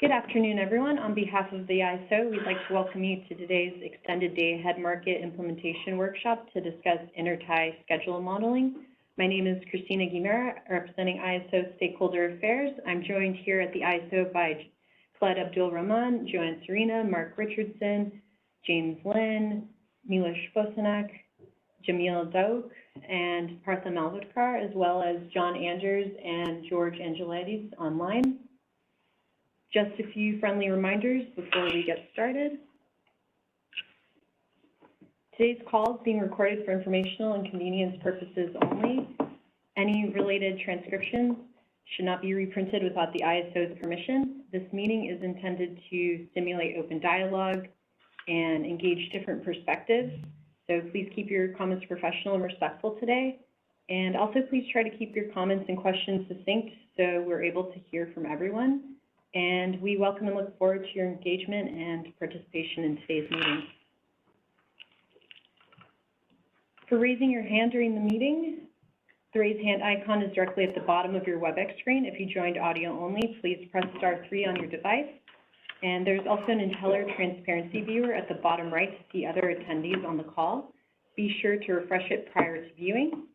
Good afternoon, everyone. On behalf of the ISO, we'd like to welcome you to today's extended day-ahead market implementation workshop to discuss Intertie schedule modeling. My name is Christina Guimera, representing ISO Stakeholder Affairs. I'm joined here at the ISO by Khaled Abdul Rahman, Joanne Serena, Mark Richardson, James Lynn, Miloš Bosanak, Jamil Daouk, and Partha Malhotkar, as well as John Anders and George Angelides online. Just a few friendly reminders before we get started. Today's call is being recorded for informational and convenience purposes only. Any related transcriptions should not be reprinted without the ISO's permission. This meeting is intended to stimulate open dialogue and engage different perspectives. So please keep your comments professional and respectful today. And also please try to keep your comments and questions succinct so we're able to hear from everyone. And we welcome and look forward to your engagement and participation in today's meeting. For raising your hand during the meeting, the raise hand icon is directly at the bottom of your WebEx screen. If you joined audio only, please press *3 on your device. And there's also an Inteller transparency viewer at the bottom right to see other attendees on the call. Be sure to refresh it prior to viewing.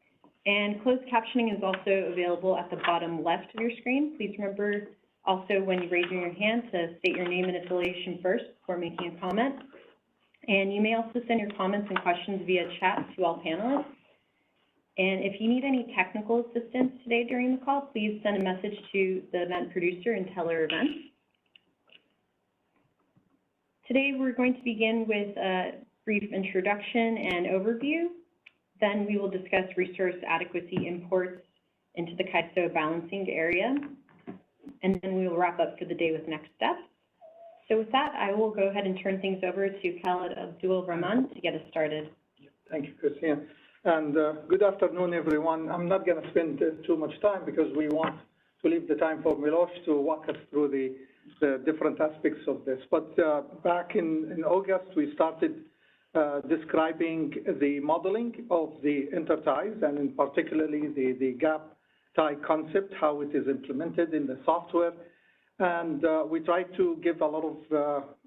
And closed captioning is also available at the bottom left of your screen. Please remember also, when you're raising your hand, to state your name and affiliation first before making a comment. And you may also send your comments and questions via chat to all panelists. And if you need any technical assistance today during the call, please send a message to the event producer, Inteller Events. Today, we're going to begin with a brief introduction and overview. Then we will discuss resource adequacy imports into the CAISO balancing area. And then we will wrap up for the day with next steps. So with that, I will go ahead and turn things over to Khaled Abdul Rahman to get us started. Thank you, Christina. And good afternoon, everyone. I'm not going to spend too much time because we want to leave the time for Miloš to walk us through the different aspects of this. But back in August, we started describing the modeling of the interties, and in particularly the gap tie concept, how it is implemented in the software. And we tried to give a lot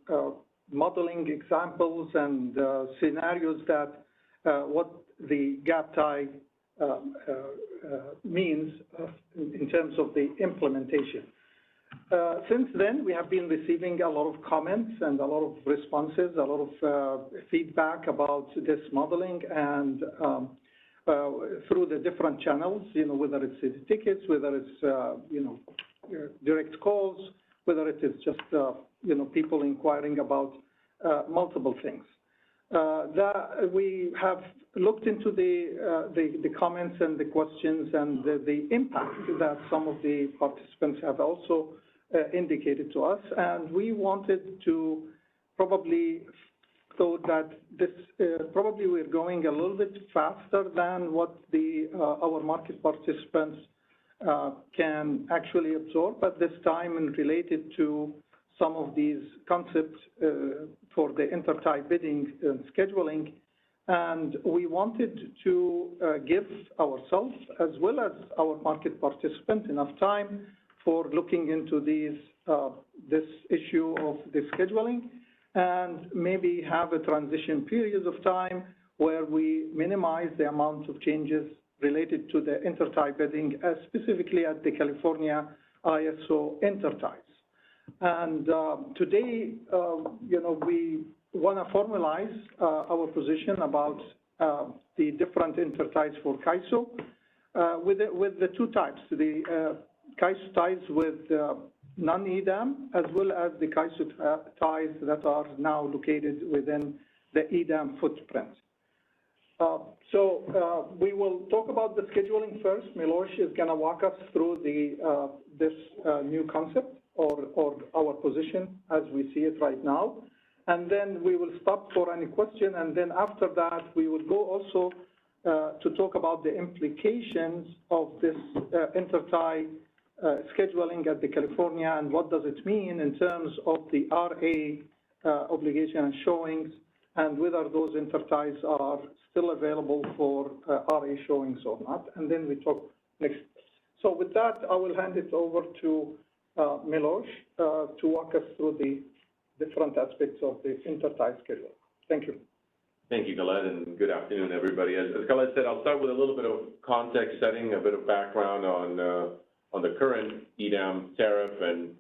of modeling examples and scenarios that what the gap tie means in terms of the implementation. Since then, we have been receiving a lot of comments and a lot of responses, a lot of feedback about this modeling, and through the different channels, whether it's the tickets, whether it's, direct calls, whether it is just, people inquiring about multiple things. That we have looked into the comments and the questions and the impact that some of the participants have also indicated to us, and we wanted to probably thought that this probably we're going a little bit faster than what our market participants can actually absorb at this time, and related to some of these concepts for the intertie bidding and scheduling. And we wanted to give ourselves, as well as our market participants, enough time for looking into this issue of the scheduling, and maybe have a transition period of time where we minimize the amount of changes related to the intertie bidding, specifically at the California ISO interties. And today, we want to formalize our position about the different interties for CAISO with the two types, the CAISO ties with non-EDAM, as well as the CAISO ties that are now located within the EDAM footprint. So we will talk about the scheduling first. Miloš is going to walk us through this new concept or our position as we see it right now. And then we will stop for any question. And then after that, we will go also to talk about the implications of this intertie scheduling at the California, and what does it mean in terms of the RA obligation and showings, and whether those interties are still available for RA showings or not. And then we talk next. So with that, I will hand it over to Milosh to walk us through the different aspects of the Intertie schedule. Thank you. Thank you, Khaled, and good afternoon, everybody. As Khaled said, I'll start with a little bit of context setting, a bit of background on the current EDAM tariff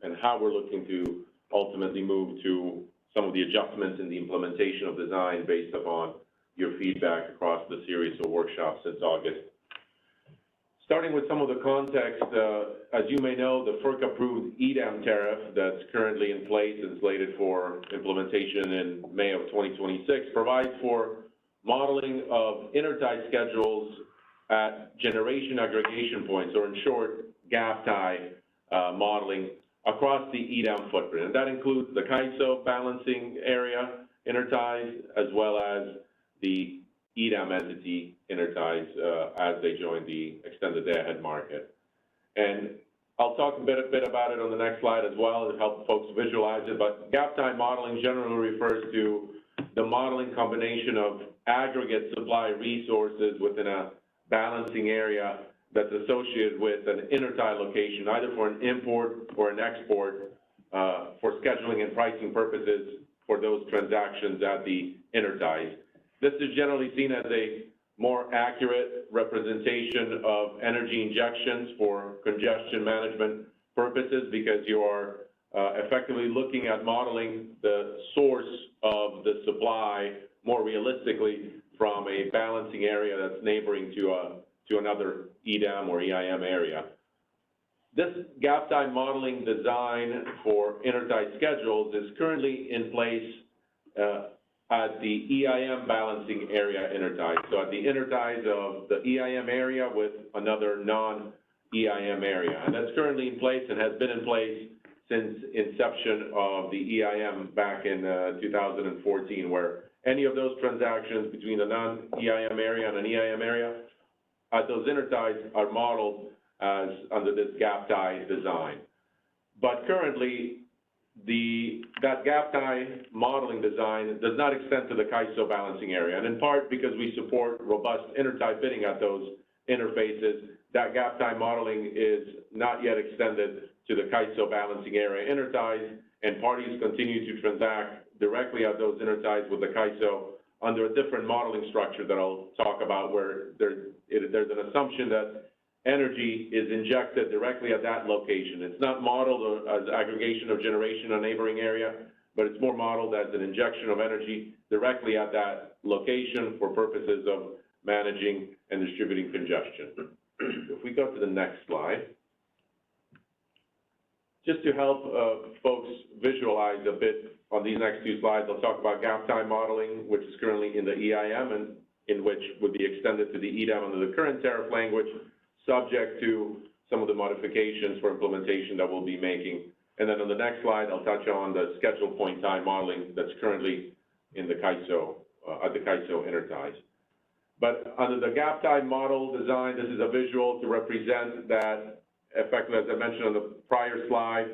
and how we're looking to ultimately move to some of the adjustments in the implementation of design based upon your feedback across the series of workshops since August. Starting with some of the context, as you may know, the FERC-approved EDAM tariff that's currently in place and slated for implementation in May of 2026 provides for modeling of intertie schedules at generation aggregation points, or in short, gap tie modeling across the EDAM footprint. And that includes the CAISO balancing area interties, as well as the EDAM entity interties as they join the extended day-ahead market. And I'll talk a bit about it on the next slide as well to help folks visualize it, but gap tie modeling generally refers to the modeling combination of aggregate supply resources within a balancing area that's associated with an intertie location, either for an import or an export for scheduling and pricing purposes for those transactions at the interties. This is generally seen as a more accurate representation of energy injections for congestion management purposes, because you are effectively looking at modeling the source of the supply more realistically from a balancing area that's neighboring to another EDAM or EIM area. This gap tie modeling design for intertie schedules is currently in place at the EIM balancing area intertie. So at the interties of the EIM area with another non-EIM area. And that's currently in place and has been in place since inception of the EIM back in 2014, where any of those transactions between a non-EIM area and an EIM area at those interties are modeled as under this gap tie design. But currently, that gap tie modeling design does not extend to the CAISO balancing area, and in part because we support robust intertie bidding at those interfaces, that gap tie modeling is not yet extended to the CAISO balancing area interties, and parties continue to transact directly at those interties with the CAISO under a different modeling structure that I'll talk about, where there's an assumption that energy is injected directly at that location. It's not modeled as aggregation of generation in a neighboring area, but it's more modeled as an injection of energy directly at that location for purposes of managing and distributing congestion. If we go to the next slide. Just to help folks visualize a bit on these next two slides, I'll talk about gap tie modeling, which is currently in the EIM and in which would be extended to the EDAM under the current tariff language, subject to some of the modifications for implementation that we'll be making. And then on the next slide, I'll touch on the schedule point time modeling that's currently in the CAISO, at the CAISO interties. But under the gap tie model design, this is a visual to represent that, effectively, as I mentioned on the prior slide,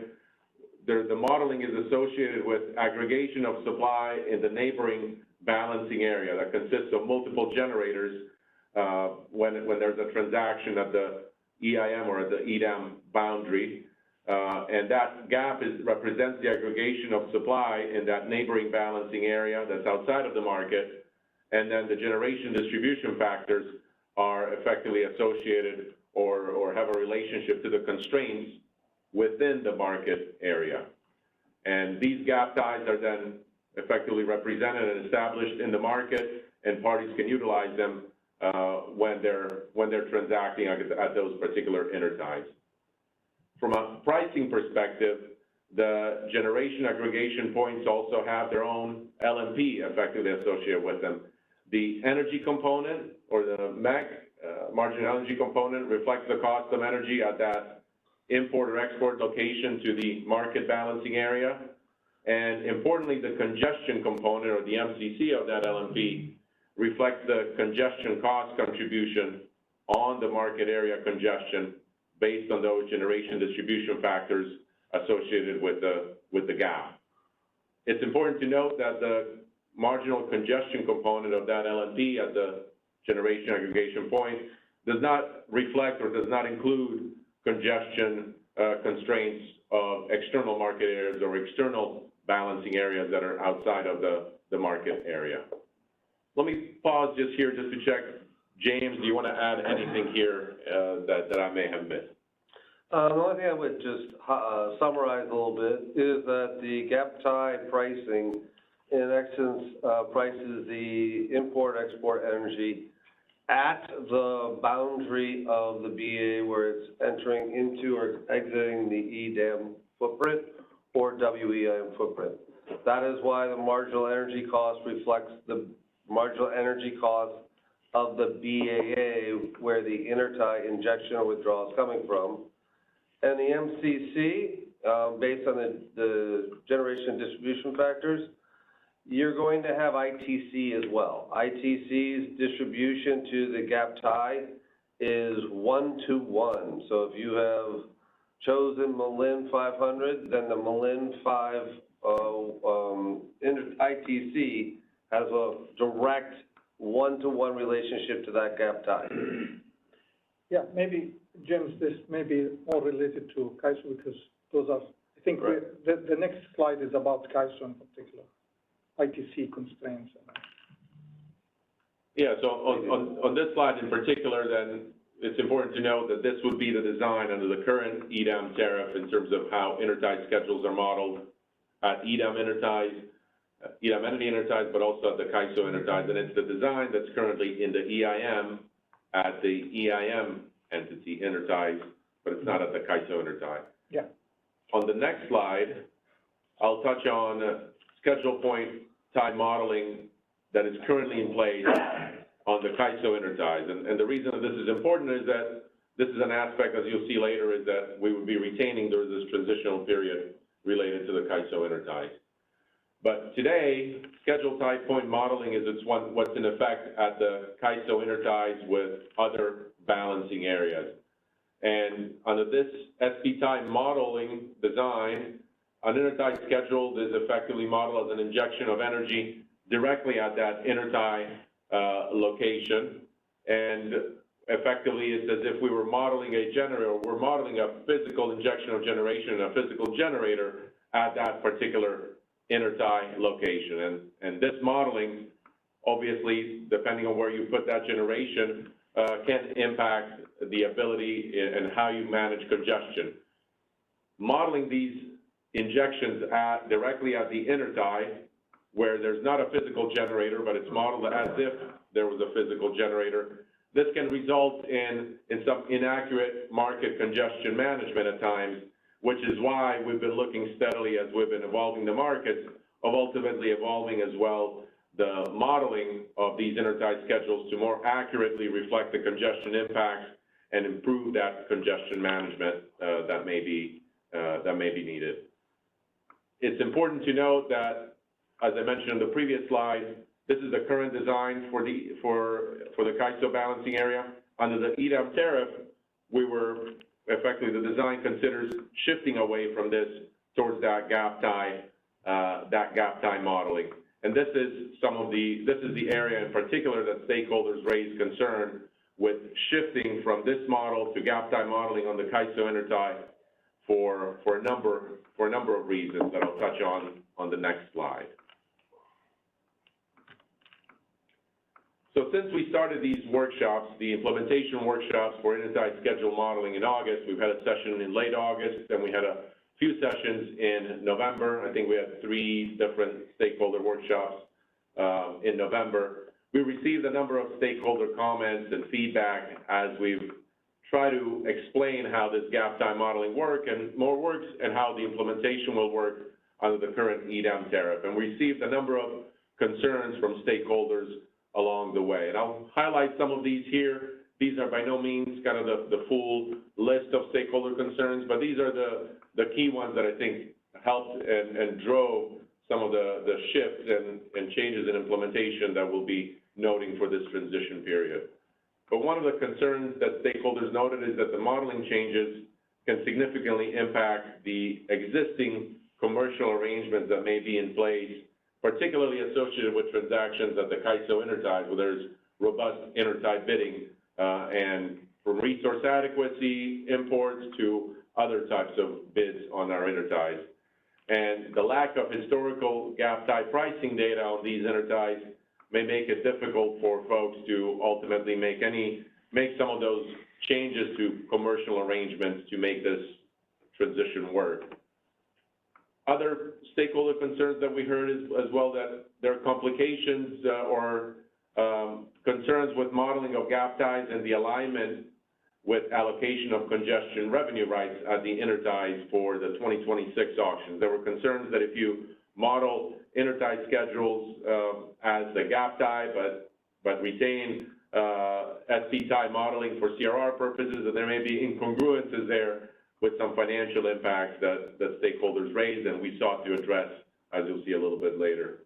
the modeling is associated with aggregation of supply in the neighboring balancing area that consists of multiple generators when there's a transaction at the EIM or at the EDAM boundary. And that gap represents the aggregation of supply in that neighboring balancing area that's outside of the market. And then the generation distribution factors are effectively associated or have a relationship to the constraints within the market area. And these gap ties are then effectively represented and established in the market, and parties can utilize them when they're transacting at those particular interties. From a pricing perspective, the generation aggregation points also have their own LMP effectively associated with them. The energy component, or the MEC, marginal energy component, reflects the cost of energy at that import or export location to the market balancing area. And importantly, the congestion component, or the MCC of that LMP, reflects the congestion cost contribution on the market area congestion based on those generation distribution factors associated with the gap. It's important to note that the marginal congestion component of that LMP at the generation aggregation point does not reflect or does not include congestion constraints of external market areas or external balancing areas that are outside of the market area. Let me pause just here just to check. James, do you want to add anything here that I may have missed? The only thing I would just summarize a little bit is that the gap tie pricing in essence prices the import-export energy at the boundary of the BA where it's entering into or exiting the EDAM footprint or WEIM footprint. That is why the marginal energy cost reflects the marginal energy cost of the BAA where the intertie injection or withdrawal is coming from. And the MCC, based on the generation distribution factors, you're going to have ITC as well. ITC's distribution to the gap tie is 1-to-1. So if you have chosen Malin 500, then the Malin 5 ITC has a direct 1-to-1 relationship to that gap tie. Yeah, maybe, James, this may be more related to CAISO because those are, I think, right. The next slide is about CAISO in particular, ITC constraints. Yeah, so on this slide in particular, then it's important to note that this would be the design under the current EDAM tariff in terms of how intertie schedules are modeled at EDAM interties, EDAM entity interties, but also at the CAISO interties, and it's the design that's currently in the EIM at the EIM entity interties, but it's not at the CAISO intertie. Yeah. On the next slide, I'll touch on schedule point tie modeling that is currently in place on the CAISO interties. And the reason that this is important is that this is an aspect, as you'll see later, is that we would be retaining during this transitional period related to the CAISO interties. But today, schedule tie point modeling is what's in effect at the CAISO interties with other balancing areas. And under this SP tie modeling design, an intertie schedule is effectively modeled as an injection of energy directly at that intertie location. And effectively, it's as if we were modeling a generator, we're modeling a physical injection of generation, a physical generator at that particular intertie location. And this modeling, obviously, depending on where you put that generation, can impact the ability and how you manage congestion. Modeling these injections directly at the intertie, where there's not a physical generator, but it's modeled as if there was a physical generator, this can result in some inaccurate market congestion management at times, which is why we've been looking steadily as we've been evolving the markets, of ultimately evolving as well the modeling of these intertie schedules to more accurately reflect the congestion impacts and improve that congestion management that may be needed. It's important to note that, as I mentioned in the previous slide, this is the current design for the CAISO balancing area. Under the EDAM tariff, effectively the design considers shifting away from this towards that gap tie modeling. And this is the area in particular that stakeholders raise concern with shifting from this model to gap tie modeling on the CAISO intertie for a number of reasons that I'll touch on the next slide. So since we started these workshops, the implementation workshops for intertie schedule modeling in August, we've had a session in late August, and we had a few sessions in November. I think we had 3 different stakeholder workshops in November. We received a number of stakeholder comments and feedback as we've tried to explain how this gap tie modeling works and how the implementation will work under the current EDAM tariff. And we received a number of concerns from stakeholders along the way. And I'll highlight some of these here. These are by no means kind of the full list of stakeholder concerns, but these are the key ones that I think helped and drove some of the shifts and changes in implementation that we'll be noting for this transition period. But one of the concerns that stakeholders noted is that the modeling changes can significantly impact the existing commercial arrangements that may be in place, particularly associated with transactions at the CAISO interties, where there's robust intertie bidding, and from resource adequacy imports to other types of bids on our interties. And the lack of historical gap tie pricing data on these interties may make it difficult for folks to ultimately make some of those changes to commercial arrangements to make this transition work. Other stakeholder concerns that we heard is as well that there are complications or concerns with modeling of gap ties and the alignment with allocation of congestion revenue rights at the interties for the 2026 auctions. There were concerns that if you model intertie schedules as the gap tie, but retain SP tie modeling for CRR purposes, that there may be incongruences there with some financial impacts that stakeholders raised, and we sought to address, as you'll see a little bit later.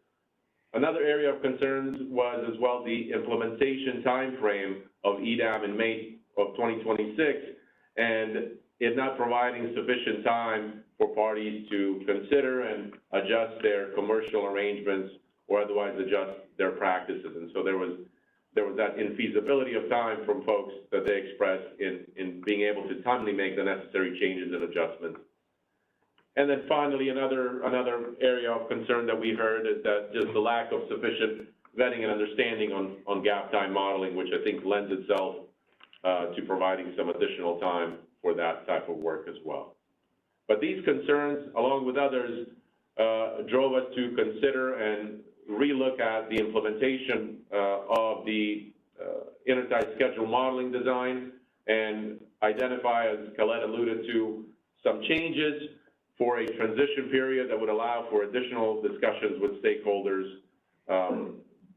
Another area of concerns was as well the implementation timeframe of EDAM in May of 2026, and it not providing sufficient time for parties to consider and adjust their commercial arrangements or otherwise adjust their practices. And so there was that infeasibility of time from folks that they expressed in being able to timely make the necessary changes and adjustments. And then finally, another area of concern that we heard is that just the lack of sufficient vetting and understanding on gap time modeling, which I think lends itself to providing some additional time for that type of work as well. But these concerns, along with others, drove us to consider and relook at the implementation of the intertie schedule modeling design and identify, as Colette alluded to, some changes for a transition period that would allow for additional discussions with stakeholders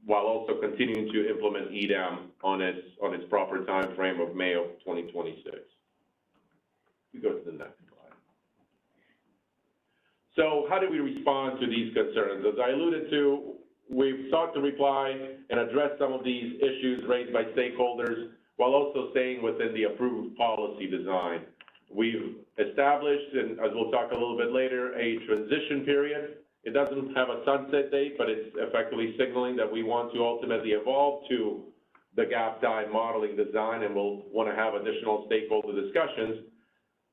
while also continuing to implement EDAM on its proper time frame of May of 2026. We go to the next slide. So how do we respond to these concerns? As I alluded to, we've sought to reply and address some of these issues raised by stakeholders while also staying within the approved policy design. We've established, and as we'll talk a little bit later, a transition period. It doesn't have a sunset date, but it's effectively signaling that we want to ultimately evolve to the gap tie modeling design, and we'll want to have additional stakeholder discussions.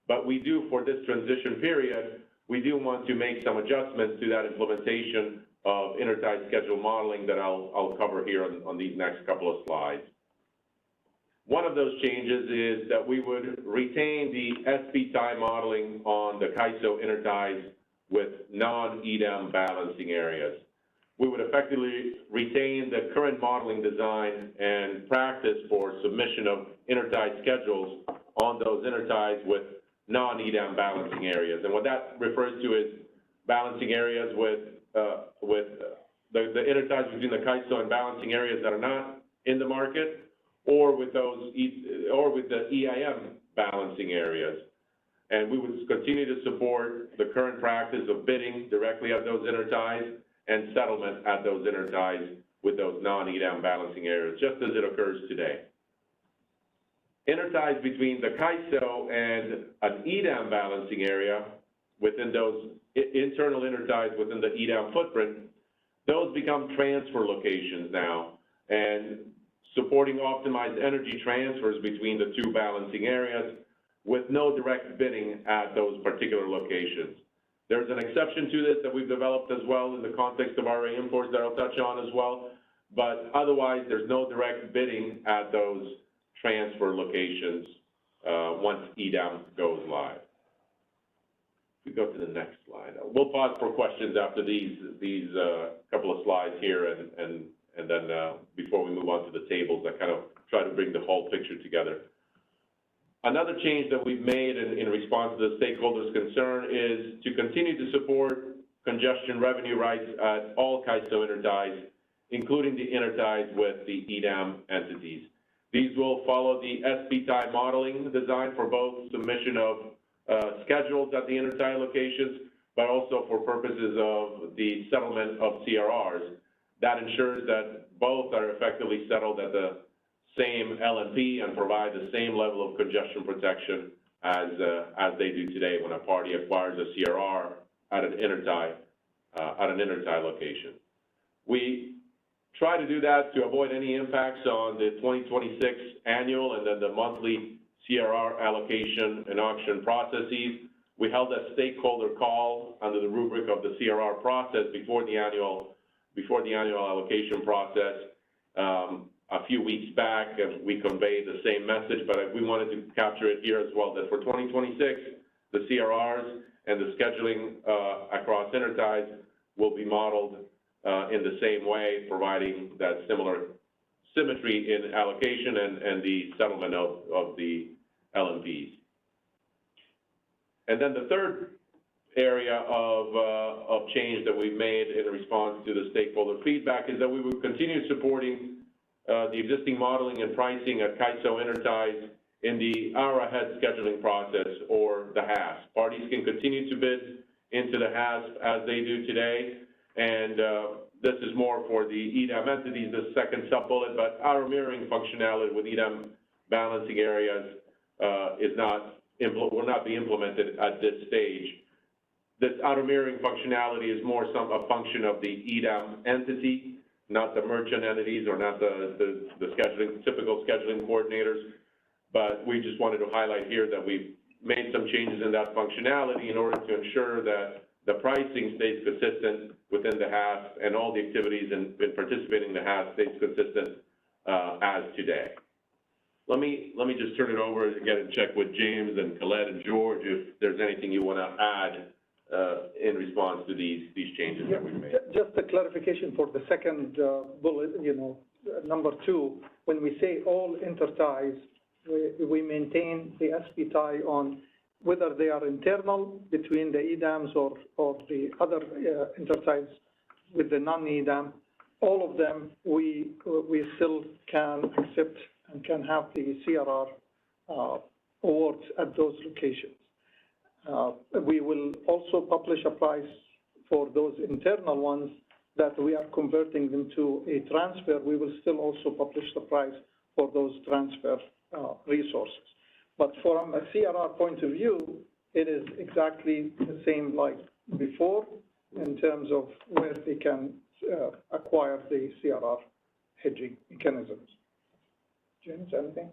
But we do, for this transition period, we do want to make some adjustments to that implementation of intertie schedule modeling that I'll cover here on these next couple of slides. One of those changes is that we would retain the SP tie modeling on the CAISO interties with non-EDAM balancing areas. We would effectively retain the current modeling design and practice for submission of intertie schedules on those interties with non-EDAM balancing areas. And what that refers to is balancing areas with the interties between the CAISO and balancing areas that are not in the market, or with the EIM balancing areas. And we would continue to support the current practice of bidding directly at those interties and settlement at those interties with those non-EDAM balancing areas, just as it occurs today. Interties between the CAISO and an EDAM balancing area within those internal interties within the EDAM footprint, those become transfer locations now, and supporting optimized energy transfers between the two balancing areas with no direct bidding at those particular locations. There's an exception to this that we've developed as well in the context of RA imports that I'll touch on as well, but otherwise there's no direct bidding at those transfer locations once EDAM goes live. If we go to the next slide. We'll pause for questions after these couple of slides here, and then before we move on to the tables, I kind of try to bring the whole picture together. Another change that we've made in response to the stakeholders' concern is to continue to support congestion revenue rights at all CAISO interties, including the interties with the EDAM entities. These will follow the SP tie modeling design for both submission of schedules at the intertie locations, but also for purposes of the settlement of CRRs. That ensures that both are effectively settled at the same LNP and provide the same level of congestion protection as they do today when a party acquires a CRR at an intertie location. We try to do that to avoid any impacts on the 2026 annual and then the monthly CRR allocation and auction processes. We held a stakeholder call under the rubric of the CRR process before the annual allocation process a few weeks back, and we conveyed the same message, but we wanted to capture it here as well, that for 2026, the CRRs and the scheduling across Interties will be modeled in the same way, providing that similar symmetry in allocation and the settlement of the LMPs. And then the third area of change that we've made in response to the stakeholder feedback is that we will continue supporting the existing modeling and pricing at CAISO Interties in the hour-ahead scheduling process, or the HASP. Parties can continue to bid into the HASP as they do today, and this is more for the EDAM entities, the second sub-bullet, but our mirroring functionality with EDAM balancing areas will not be implemented at this stage. This auto mirroring functionality is more a function of the EDAM entity, not the merchant entities or not the typical scheduling coordinators. But we just wanted to highlight here that we've made some changes in that functionality in order to ensure that the pricing stays consistent within the HASP, and all the activities in participating in the HASP stays consistent as today. Let me just turn it over again and check with James and Colette and George if there's anything you want to add in response to these changes that we've made. Just a clarification for the second bullet, number 2, when we say all interties, we maintain the SP tie on whether they are internal between the EDAMs or the other interties with the non-EDAM. All of them, we still can accept and can have the CRR awards at those locations. We will also publish a price for those internal ones that we are converting into a transfer. We will still also publish the price for those transfer resources. But from a CRR point of view, it is exactly the same like before in terms of where they can acquire the CRR hedging mechanisms. James, anything?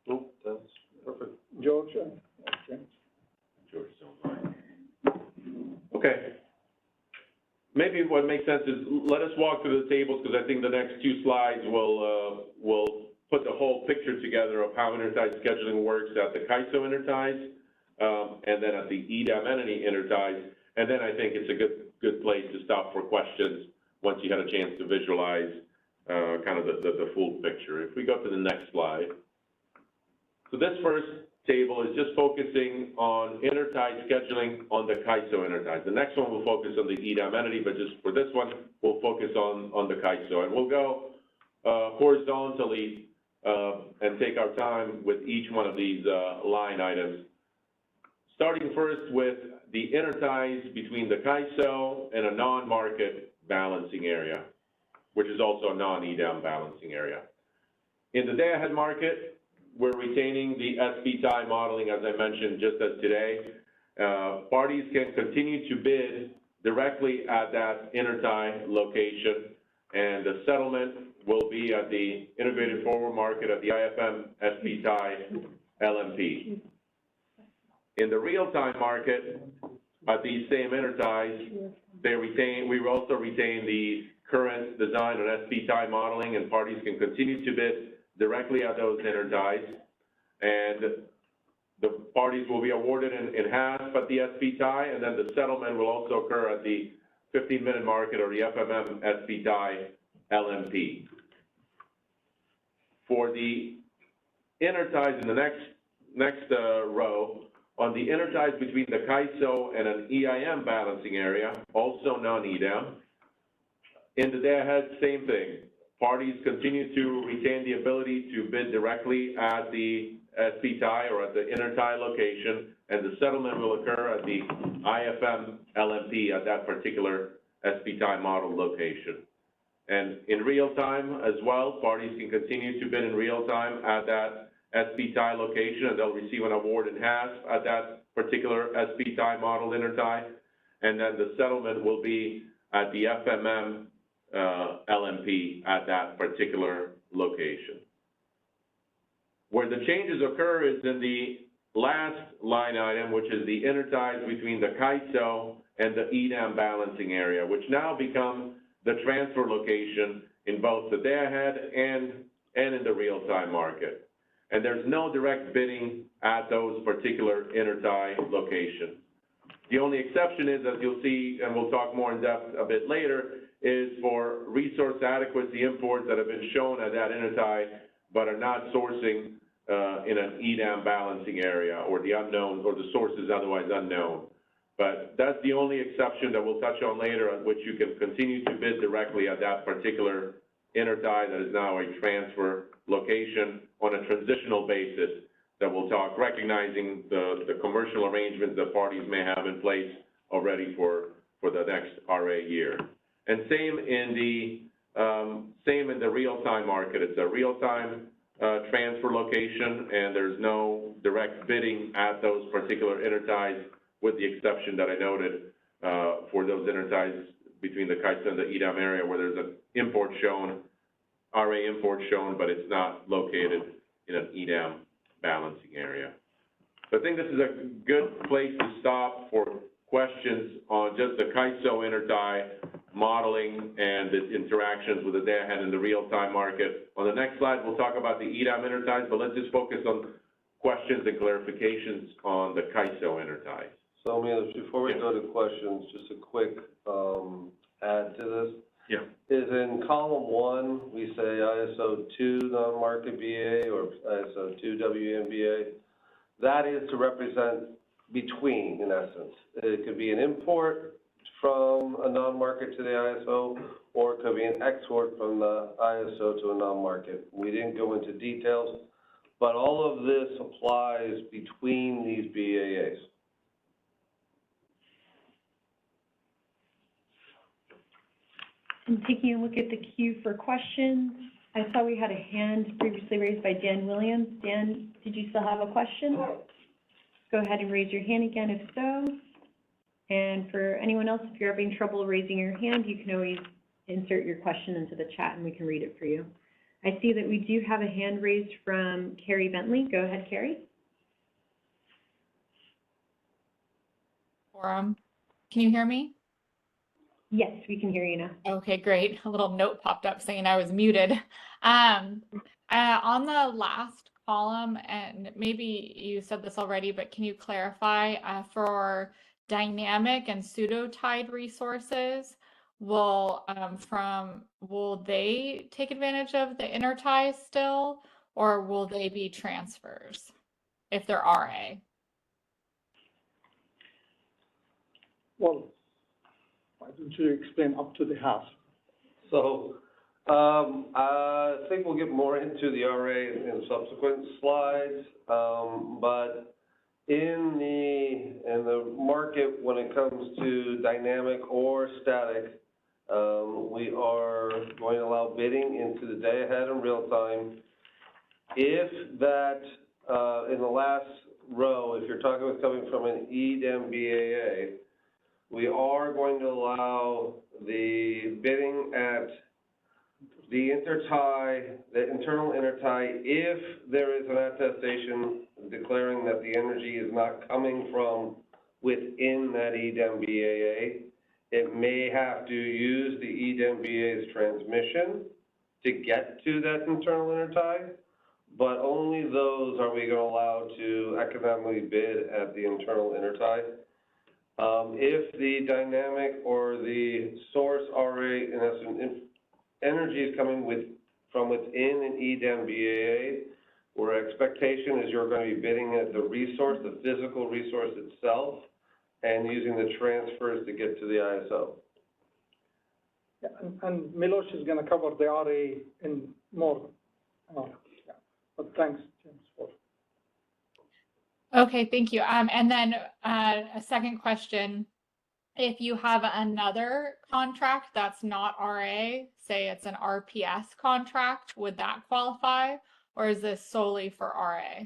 No, that's perfect. George and James? George, don't mind. Okay. Maybe what makes sense is let us walk through the tables, because I think the next 2 slides will put the whole picture together of how intertie scheduling works at the CAISO Interties, and then at the EDAM entity Interties. And then I think it's a good place to stop for questions once you had a chance to visualize kind of the full picture. If we go to the next slide. So this first table is just focusing on intertie scheduling on the CAISO Interties. The next one will focus on the EDAM entity, but just for this one, we'll focus on the CAISO. And we'll go horizontally and take our time with each one of these line items. Starting first with the interties between the CAISO and a non-market balancing area, which is also a non-EDAM balancing area. In the day-ahead market, we're retaining the SP tie modeling, as I mentioned, just as today. Parties can continue to bid directly at that intertie location, and the settlement will be at the integrated forward market at the IFM SP tie LMP. In the real-time market, at these same interties, we will also retain the current design on SP tie modeling, and parties can continue to bid directly at those interties, and the parties will be awarded in HASP at the SP tie, and then the settlement will also occur at the 15-minute market or the FMM SP tie LMP. For the interties in the next row, on the interties between the CAISO and an EIM balancing area, also non-EDAM, in the day ahead, same thing. Parties continue to retain the ability to bid directly at the SP tie or at the intertie location, and the settlement will occur at the IFM LMP at that particular SP tie model location. And in real time as well, parties can continue to bid in real time at that SP tie location, and they'll receive an award in HASP at that particular SP tie model intertie, and then the settlement will be at the FMM LMP at that particular location. Where the changes occur is in the last line item, which is the interties between the CAISO and the EDAM balancing area, which now become the transfer location in both the day-ahead and in the real-time market. And there's no direct bidding at those particular intertie locations. The only exception is, as you'll see, and we'll talk more in depth a bit later, is for resource adequacy imports that have been shown at that intertie, but are not sourcing in an EDAM balancing area, or the unknown, or the source is otherwise unknown. But that's the only exception that we'll touch on later, at which you can continue to bid directly at that particular intertie that is now a transfer location on a transitional basis that we'll talk, recognizing the commercial arrangements that parties may have in place already for the next RA year. And same in the real-time market. It's a real-time transfer location, and there's no direct bidding at those particular interties, with the exception that I noted for those interties between the CAISO and the EDAM area, where there's an import shown, RA import shown, but it's not located in an EDAM balancing area. So I think this is a good place to stop for questions on just the CAISO intertie modeling and its interactions with the day-ahead and the real-time market. On the next slide, we'll talk about the EDAM interties, but let's just focus on questions and clarifications on the CAISO interties. So, Milos, before we go to questions, just a quick add to this. Yeah. Is in column 1, we say ISO 2 non-market BA or ISO 2 WMBA. That is to represent between, in essence. It could be an import from a non-market to the ISO, or it could be an export from the ISO to a non-market. We didn't go into details, but all of this applies between these BAAs. And taking a look at the queue for questions, I saw we had a hand previously raised by Dan Williams. Dan, did you still have a question? Go ahead and raise your hand again if so. And for anyone else, if you're having trouble raising your hand, you can always insert your question into the chat and we can read it for you. I see that we do have a hand raised from Carrie Bentley. Go ahead, Carrie. Can you hear me? Yes, we can hear you now. Okay, great. A little note popped up saying I was muted. On the last column, and maybe you said this already, but can you clarify for dynamic and pseudo-tied resources, will they take advantage of the interties still, or will they be transfers if they're RA? Well, why don't you explain up to the house? So, I think we'll get more into the RA in subsequent slides, but in the market, when it comes to dynamic or static, we are going to allow bidding into the day ahead and real time. If that, in the last row, if you're talking about coming from an EDAM BAA, we are going to allow the bidding at the intertie, the internal intertie, if there is an attestation declaring that the energy is not coming from within that EDAM BAA, it may have to use the EDAM BAA's transmission to get to that internal intertie, but only those are we going to allow to economically bid at the internal intertie. If the dynamic or the source RA, in essence, energy is coming from within an EDAM BAA, where expectation is you're going to be bidding at the resource, the physical resource itself, and using the transfers to get to the ISO. Yeah, and Milos is going to cover the RA in more. Yeah. But thanks, James, for. Okay, thank you. And then a second question. If you have another contract that's not RA, say it's an RPS contract, would that qualify? Or is this solely for RA?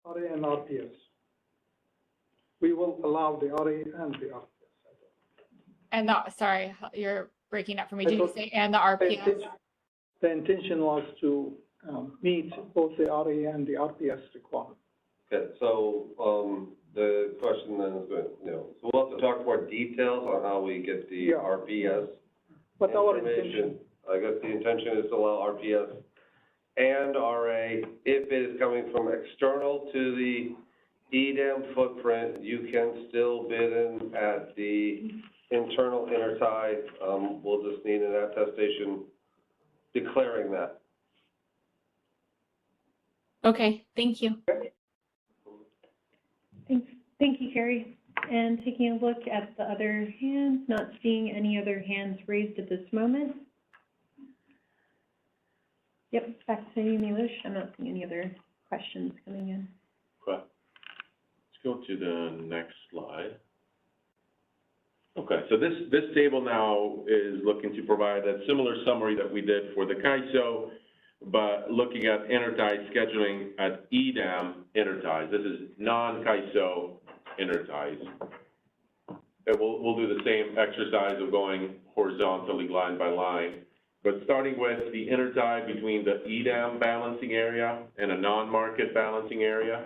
RA and RPS. We will allow the RA and the RPS. And sorry, you're breaking up for me. Did you say and the RPS? The intention was to meet both the RA and the RPS requirement. Okay, so, the question then is, so we'll have to talk more details on how we get the Yeah. RPS But our information. intention, I guess the intention is to allow RPS and RA, if it is coming from external to the EDAM footprint, you can still bid in at the internal intertie. We'll just need an attestation declaring that. Okay, thank you. Thanks. Thank you, Carrie. And taking a look at the other hands, not seeing any other hands raised at this moment. Yep, back to you, Neelish. I'm not seeing any other questions coming in. Okay. Let's go to the next slide. Okay, so this table now is looking to provide a similar summary that we did for the CAISO, but looking at intertie scheduling at EDAM interties. This is non-CAISO interties. And we'll do the same exercise of going horizontally line by line. But starting with the intertie between the EDAM balancing area and a non-market balancing area.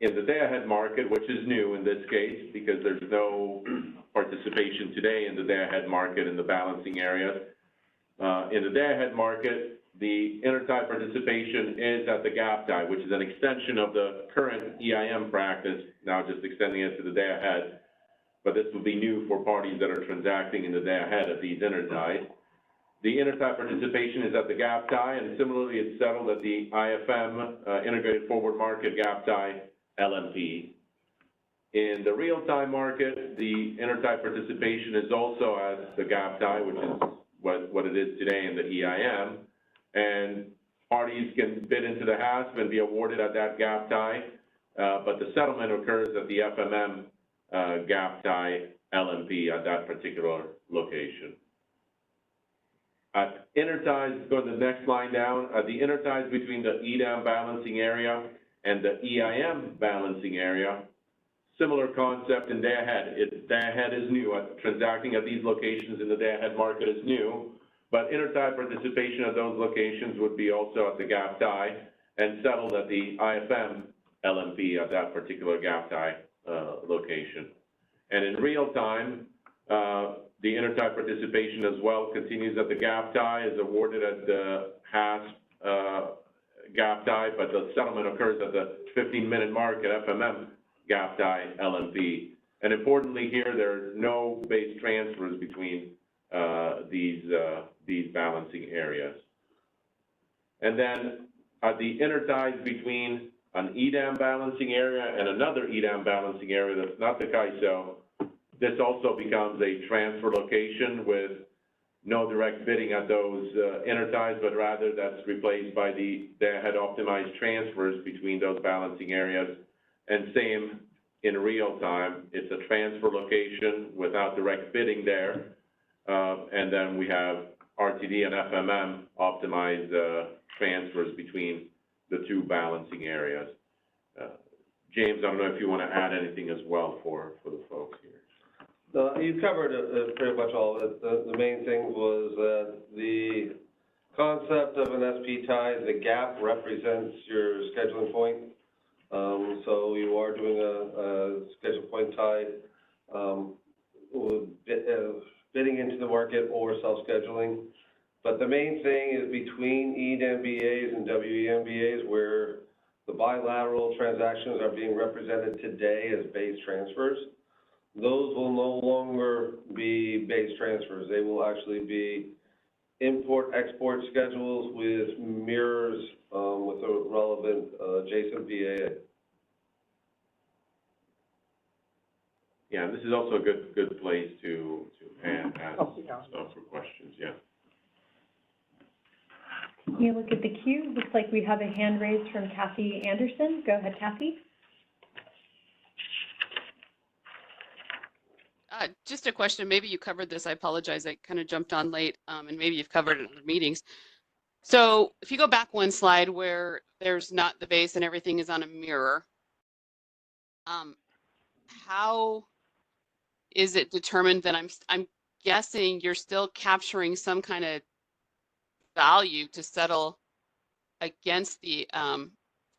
In the day-ahead market, which is new in this case because there's no participation today in the day-ahead market in the balancing areas. In the day-ahead market, the intertie participation is at the gap tie, which is an extension of the current EIM practice, now just extending it to the day-ahead. But this will be new for parties that are transacting in the day-ahead of these interties. The intertie participation is at the gap tie, and similarly, it's settled at the IFM, Integrated Forward Market Gap Tie, LMP. In the real-time market, the intertie participation is also at the gap tie, which is what it is today in the EIM, and parties can bid into the HASP and be awarded at that gap tie, but the settlement occurs at the FMM gap tie, LMP at that particular location. Interties, go to the next line down, the interties between the EDAM balancing area and the EIM balancing area, similar concept in day-ahead. Day-ahead is new. Transacting at these locations in the day-ahead market is new, but intertie participation at those locations would be also at the gap tie and settled at the IFM LMP at that particular gap tie location. And in real time, the intertie participation as well continues at the gap tie, is awarded at the HASP gap tie, but the settlement occurs at the 15-minute mark at FMM gap tie LMP. And importantly here, there are no base transfers between these balancing areas. And then the interties between an EDAM balancing area and another EDAM balancing area that's not the CAISO, this also becomes a transfer location with no direct bidding at those interties, but rather that's replaced by the day-ahead optimized transfers between those balancing areas. And same in real time, it's a transfer location without direct bidding there. And then we have RTD and FMM optimized transfers between the two balancing areas. James, I don't know if you want to add anything as well for the folks here. You covered pretty much all of it. The main thing was that the concept of an SP tie, the gap represents your scheduling point. So you are doing a schedule point tie, bidding into the market or self-scheduling. But the main thing is between EDAM BAs and WEM BAs where the bilateral transactions are being represented today as base transfers. Those will no longer be base transfers. They will actually be import-export schedules with mirrors with a relevant adjacent BAA. Yeah, this is also a good place to ask stuff for questions, yeah. You look at the queue, looks like we have a hand raised from Kathy Anderson. Go ahead, Kathy. Just a question, maybe you covered this, I apologize, I kind of jumped on late, and maybe you've covered it in other meetings. So if you go back one slide where there's not the base and everything is on a mirror, how is it determined that I'm guessing you're still capturing some kind of value to settle against the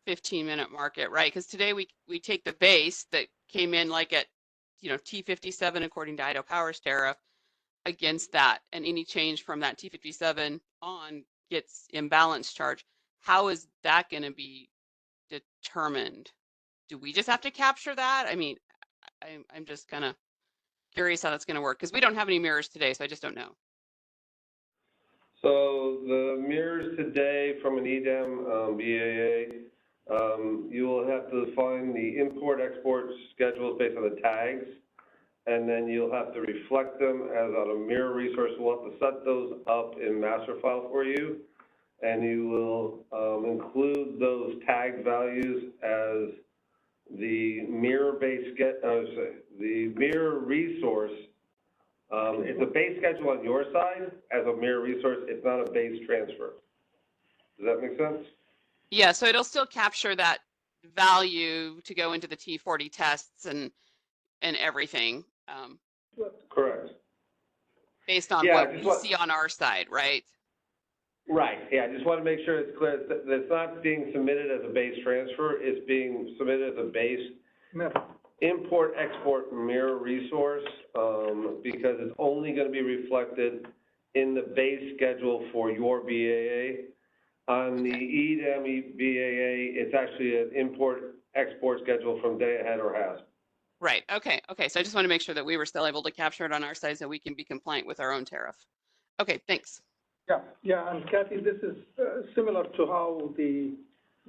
15-minute market, right? Because today we take the base that came in like at, T57 according to Idaho Power's tariff against that, and any change from that T57 on gets imbalance charge. How is that going to be determined? Do we just have to capture that? I mean, I'm just kind of curious how that's going to work because we don't have any mirrors today, so I just don't know. So the mirrors today from an EDAM BAA, you will have to find the import-export schedules based on the tags, and then you'll have to reflect them as on a mirror resource. We'll have to set those up in master file for you, and you will include those tag values as the mirror-based the mirror resource. It's a base schedule on your side as a mirror resource. It's not a base transfer. Does that make sense? Yeah, so it'll still capture that value to go into the T40 tests and everything. Correct. Based on what we see on our side, right? Right, yeah, I just want to make sure it's clear that it's not being submitted as a base transfer, it's being submitted as a base import-export mirror resource, because it's only going to be reflected in the base schedule for your BAA. On the EDAM BAA, it's actually an import-export schedule from day ahead or HASP. Right, okay, so I just want to make sure that we were still able to capture it on our side so we can be compliant with our own tariff. Okay, thanks. Yeah, and Kathy, this is similar to how the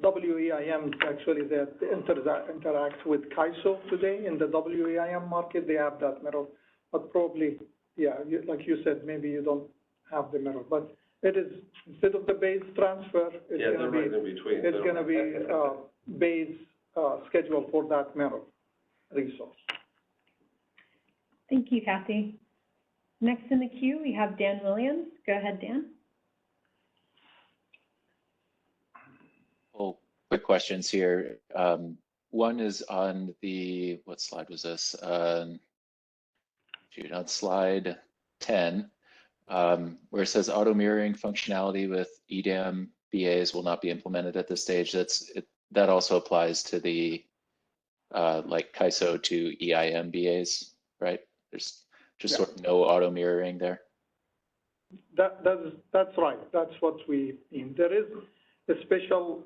WEIM actually that interact with CAISO today in the WEIM market. They have that mirror, but probably, yeah, like you said, maybe you don't have the mirror, but it is instead of the base transfer, it's going to be right in between. It's going to be base schedule for that mirror resource. Thank you, Kathy. Next in the queue, we have Dan Williams. Go ahead, Dan. Well, quick questions here. One is on the, what slide was this? On slide 10, where it says auto mirroring functionality with EDAM BAs will not be implemented at this stage. That also applies to the like CAISO to EIM BAs, right? There's just sort of no auto mirroring there. That's right. That's what we mean. There is a special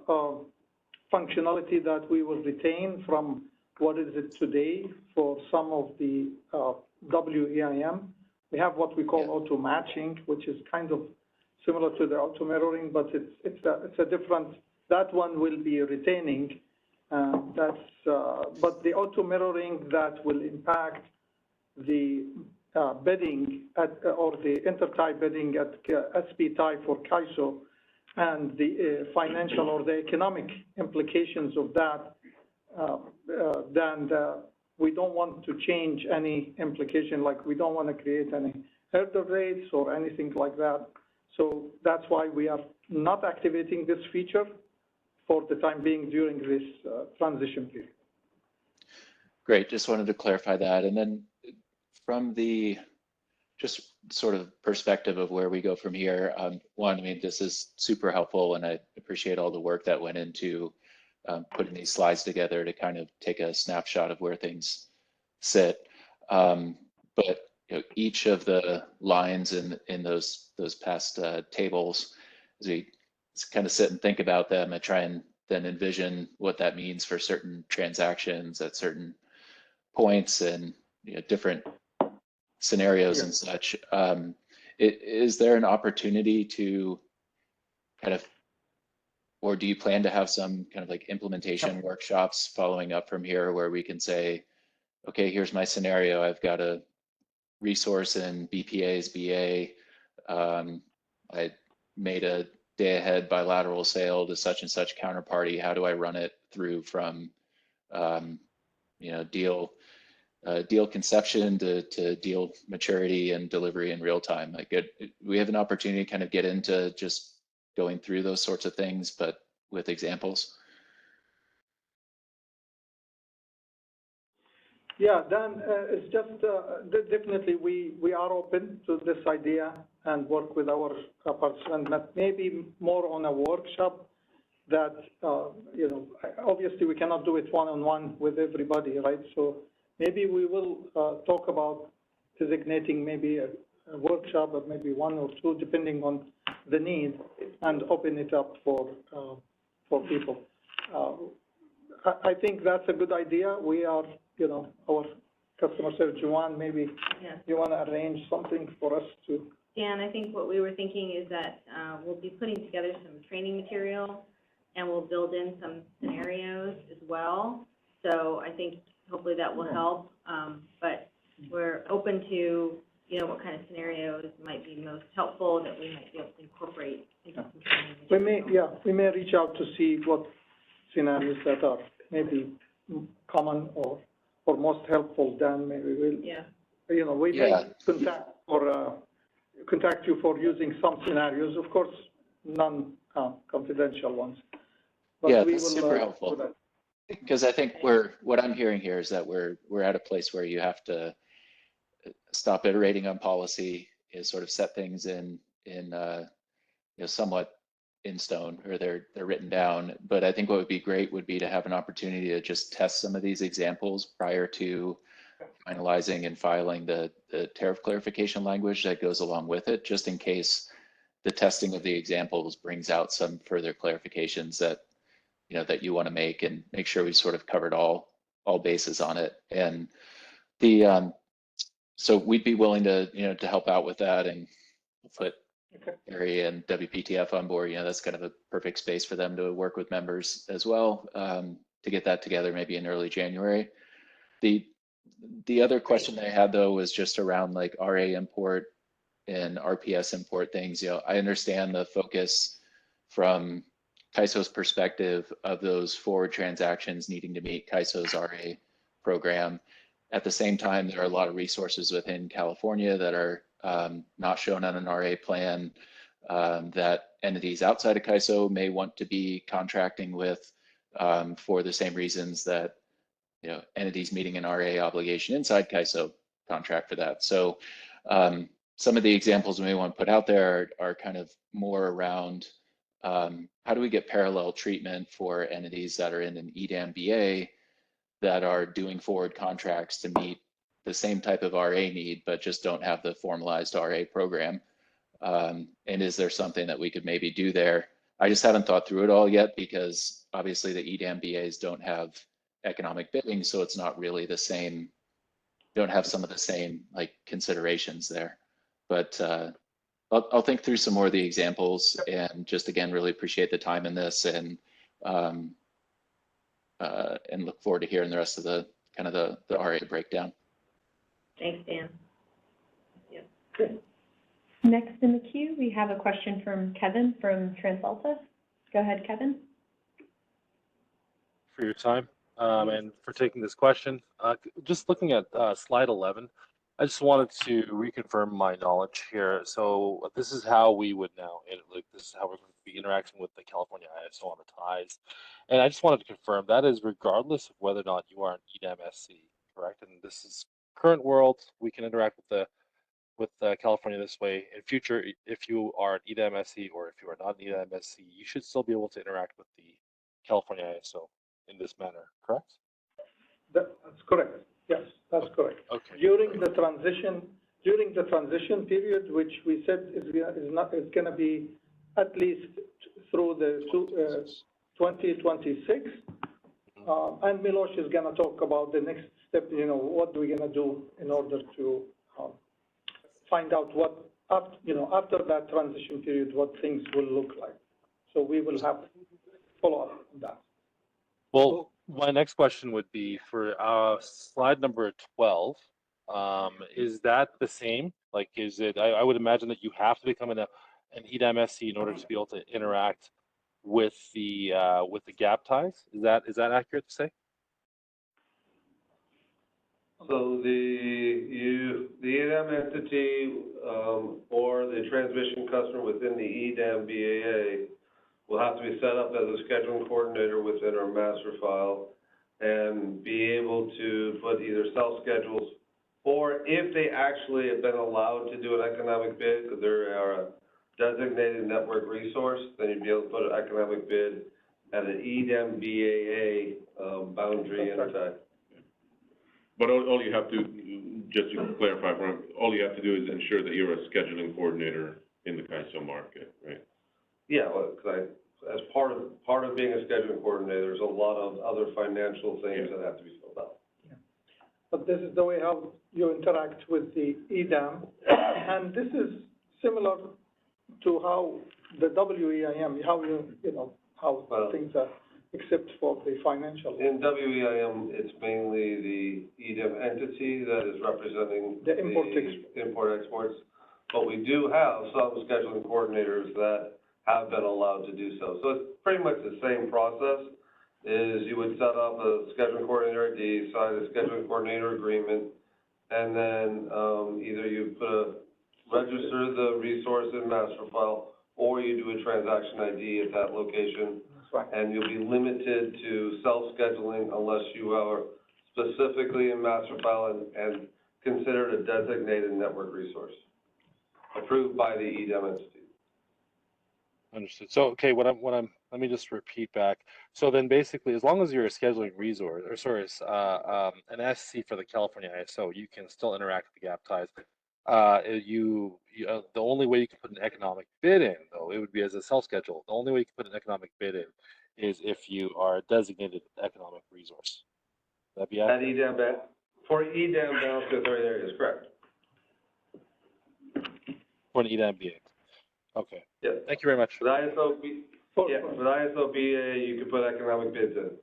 functionality that we will retain from what is it today for some of the WEIM. We have what we call auto matching, which is kind of similar to the auto mirroring, but it's a different. That one will be retaining. But the auto mirroring that will impact the bidding or the Intertie bidding at SP tie for CAISO and the financial or the economic implications of that, then we don't want to change any implication, like we don't want to create any hurdle rates or anything like that. So that's why we are not activating this feature for the time being during this transition period. Great, just wanted to clarify that. And then from the just sort of perspective of where we go from here, one, I mean, this is super helpful and I appreciate all the work that went into putting these slides together to kind of take a snapshot of where things sit. But you know, each of the lines in those past tables, as we kind of sit and think about them and try and then envision what that means for certain transactions at certain points and different scenarios and such. Is there an opportunity to kind of, or do you plan to have some kind of like implementation workshops following up from here where we can say, okay, here's my scenario. I've got a resource in BPA's BA. I made a day ahead bilateral sale to such and such counterparty. How do I run it through from deal conception to deal maturity and delivery in real time? Like we have an opportunity to kind of get into just going through those sorts of things, but with examples. Yeah, Dan, it's just definitely we are open to this idea and work with our participants, maybe more on a workshop that, you know, obviously we cannot do it one-on-one with everybody, right? So maybe we will talk about designating maybe a workshop of maybe one or two, depending on the need, and open it up for people. I think that's a good idea. We are, you know, our customer service, Juwan, maybe you want to arrange something for us to. Dan, I think what we were thinking is that we'll be putting together some training material, and we'll build in some scenarios as well. So I think hopefully that will help, but we're open to, you know, what kind of scenarios might be most helpful that we might be able to incorporate into some training material. We may reach out to see what scenarios that are maybe common or most helpful. Then maybe we'll, you know, we may contact you for using some scenarios, of course, non-confidential ones. But yeah, we that's will, super helpful. Because I think what I'm hearing here is that we're at a place where you have to stop iterating on policy, is sort of set things in you know, somewhat in stone, or they're written down. But I think what would be great would be to have an opportunity to just test some of these examples prior to finalizing and filing the tariff clarification language that goes along with it, just in case the testing of the examples brings out some further clarifications that, you know, that you want to make, and make sure we've sort of covered all bases on it. And the so we'd be willing to, you know, to help out with that, and put Area and WPTF on board. You know, that's kind of a perfect space for them to work with members as well, to get that together maybe in early January. The other question I had though was just around like RA import and RPS import things. You know, I understand the focus from CAISO's perspective of those forward transactions needing to meet CAISO's RA program. At the same time, there are a lot of resources within California that are not shown on an RA plan, that entities outside of CAISO may want to be contracting with, for the same reasons that, you know, entities meeting an RA obligation inside CAISO contract for that. So some of the examples we may want to put out there are kind of more around how do we get parallel treatment for entities that are in an EDAM BA that are doing forward contracts to meet the same type of RA need, but just don't have the formalized RA program. And is there something that we could maybe do there? I just haven't thought through it all yet, because obviously the EDAM BAs don't have economic bidding, so it's not really the same, don't have some of the same like considerations there. But I'll think through some more of the examples, and just again, really appreciate the time in this, and look forward to hearing the rest of the kind of the RA breakdown. Thanks, Dan. Yeah. Good. Next in the queue, we have a question from Kevin from TransAlta. Go ahead, Kevin. For your time and for taking this question. Just looking at slide 11, I just wanted to reconfirm my knowledge here. So this is how we would now, this is how we're going to be interacting with the California ISO on the ties. And I just wanted to confirm that is regardless of whether or not you are an EDAM SC, correct? And this is current world, we can interact with California this way. In future, if you are an EDAM SC or if you are not an EDAM SC, you should still be able to interact with the California ISO in this manner, correct? That's correct. Yes, that's correct. Okay. During the transition period, which we said is going to be at least through the 2026, and Milosh is going to talk about the next step. You know, what we're going to do in order to find out what, after that transition period, what things will look like. So we will have follow up on that. Well, my next question would be for slide number 12. Is that the same? Like, is it? I would imagine that you have to become an EDAM SC in order to be able to interact with the gap ties. Is that accurate to say? So the EDAM entity or the transmission customer within the EDAM BAA will have to be set up as a scheduling coordinator within our master file and be able to put either self-schedules, or if they actually have been allowed to do an economic bid, because they are a designated network resource, then you'd be able to put an economic bid at an EDAM BAA boundary intertie. But all you have to, just to clarify, all you have to do is ensure that you're a scheduling coordinator in the CAISO market, right? Yeah, well, 'cause as part of being a scheduling coordinator, there's a lot of other financial things that have to be filled out. But this is the way how you interact with the EDAM, and this is similar to how the WEIM, how how things are, except for the financial. In WEIM, it's mainly the EDAM entity that is representing The import-exports. But we do have some scheduling coordinators that have been allowed to do so. So it's pretty much the same process, is you would set up a scheduling coordinator ID, sign a scheduling coordinator agreement, and then either you register the resource in master file, or you do a transaction ID at that location. That's right. And you'll be limited to self-scheduling unless you are specifically in master file and considered a designated network resource, approved by the EDAM entity. Understood. So, okay, let me just repeat back. So then basically, as long as you're a scheduling resource, or sorry, an SC for the California ISO, you can still interact with the gap ties. The only way you can put an economic bid in, though, it would be as a self-schedule. The only way you can put an economic bid in is if you are a designated economic resource. Would that be accurate? At EDAM, for EDAM balanced authority areas, correct. For an EDAM BA. Okay. Yeah. Thank you very much. With ISO BA, you can put economic bids in.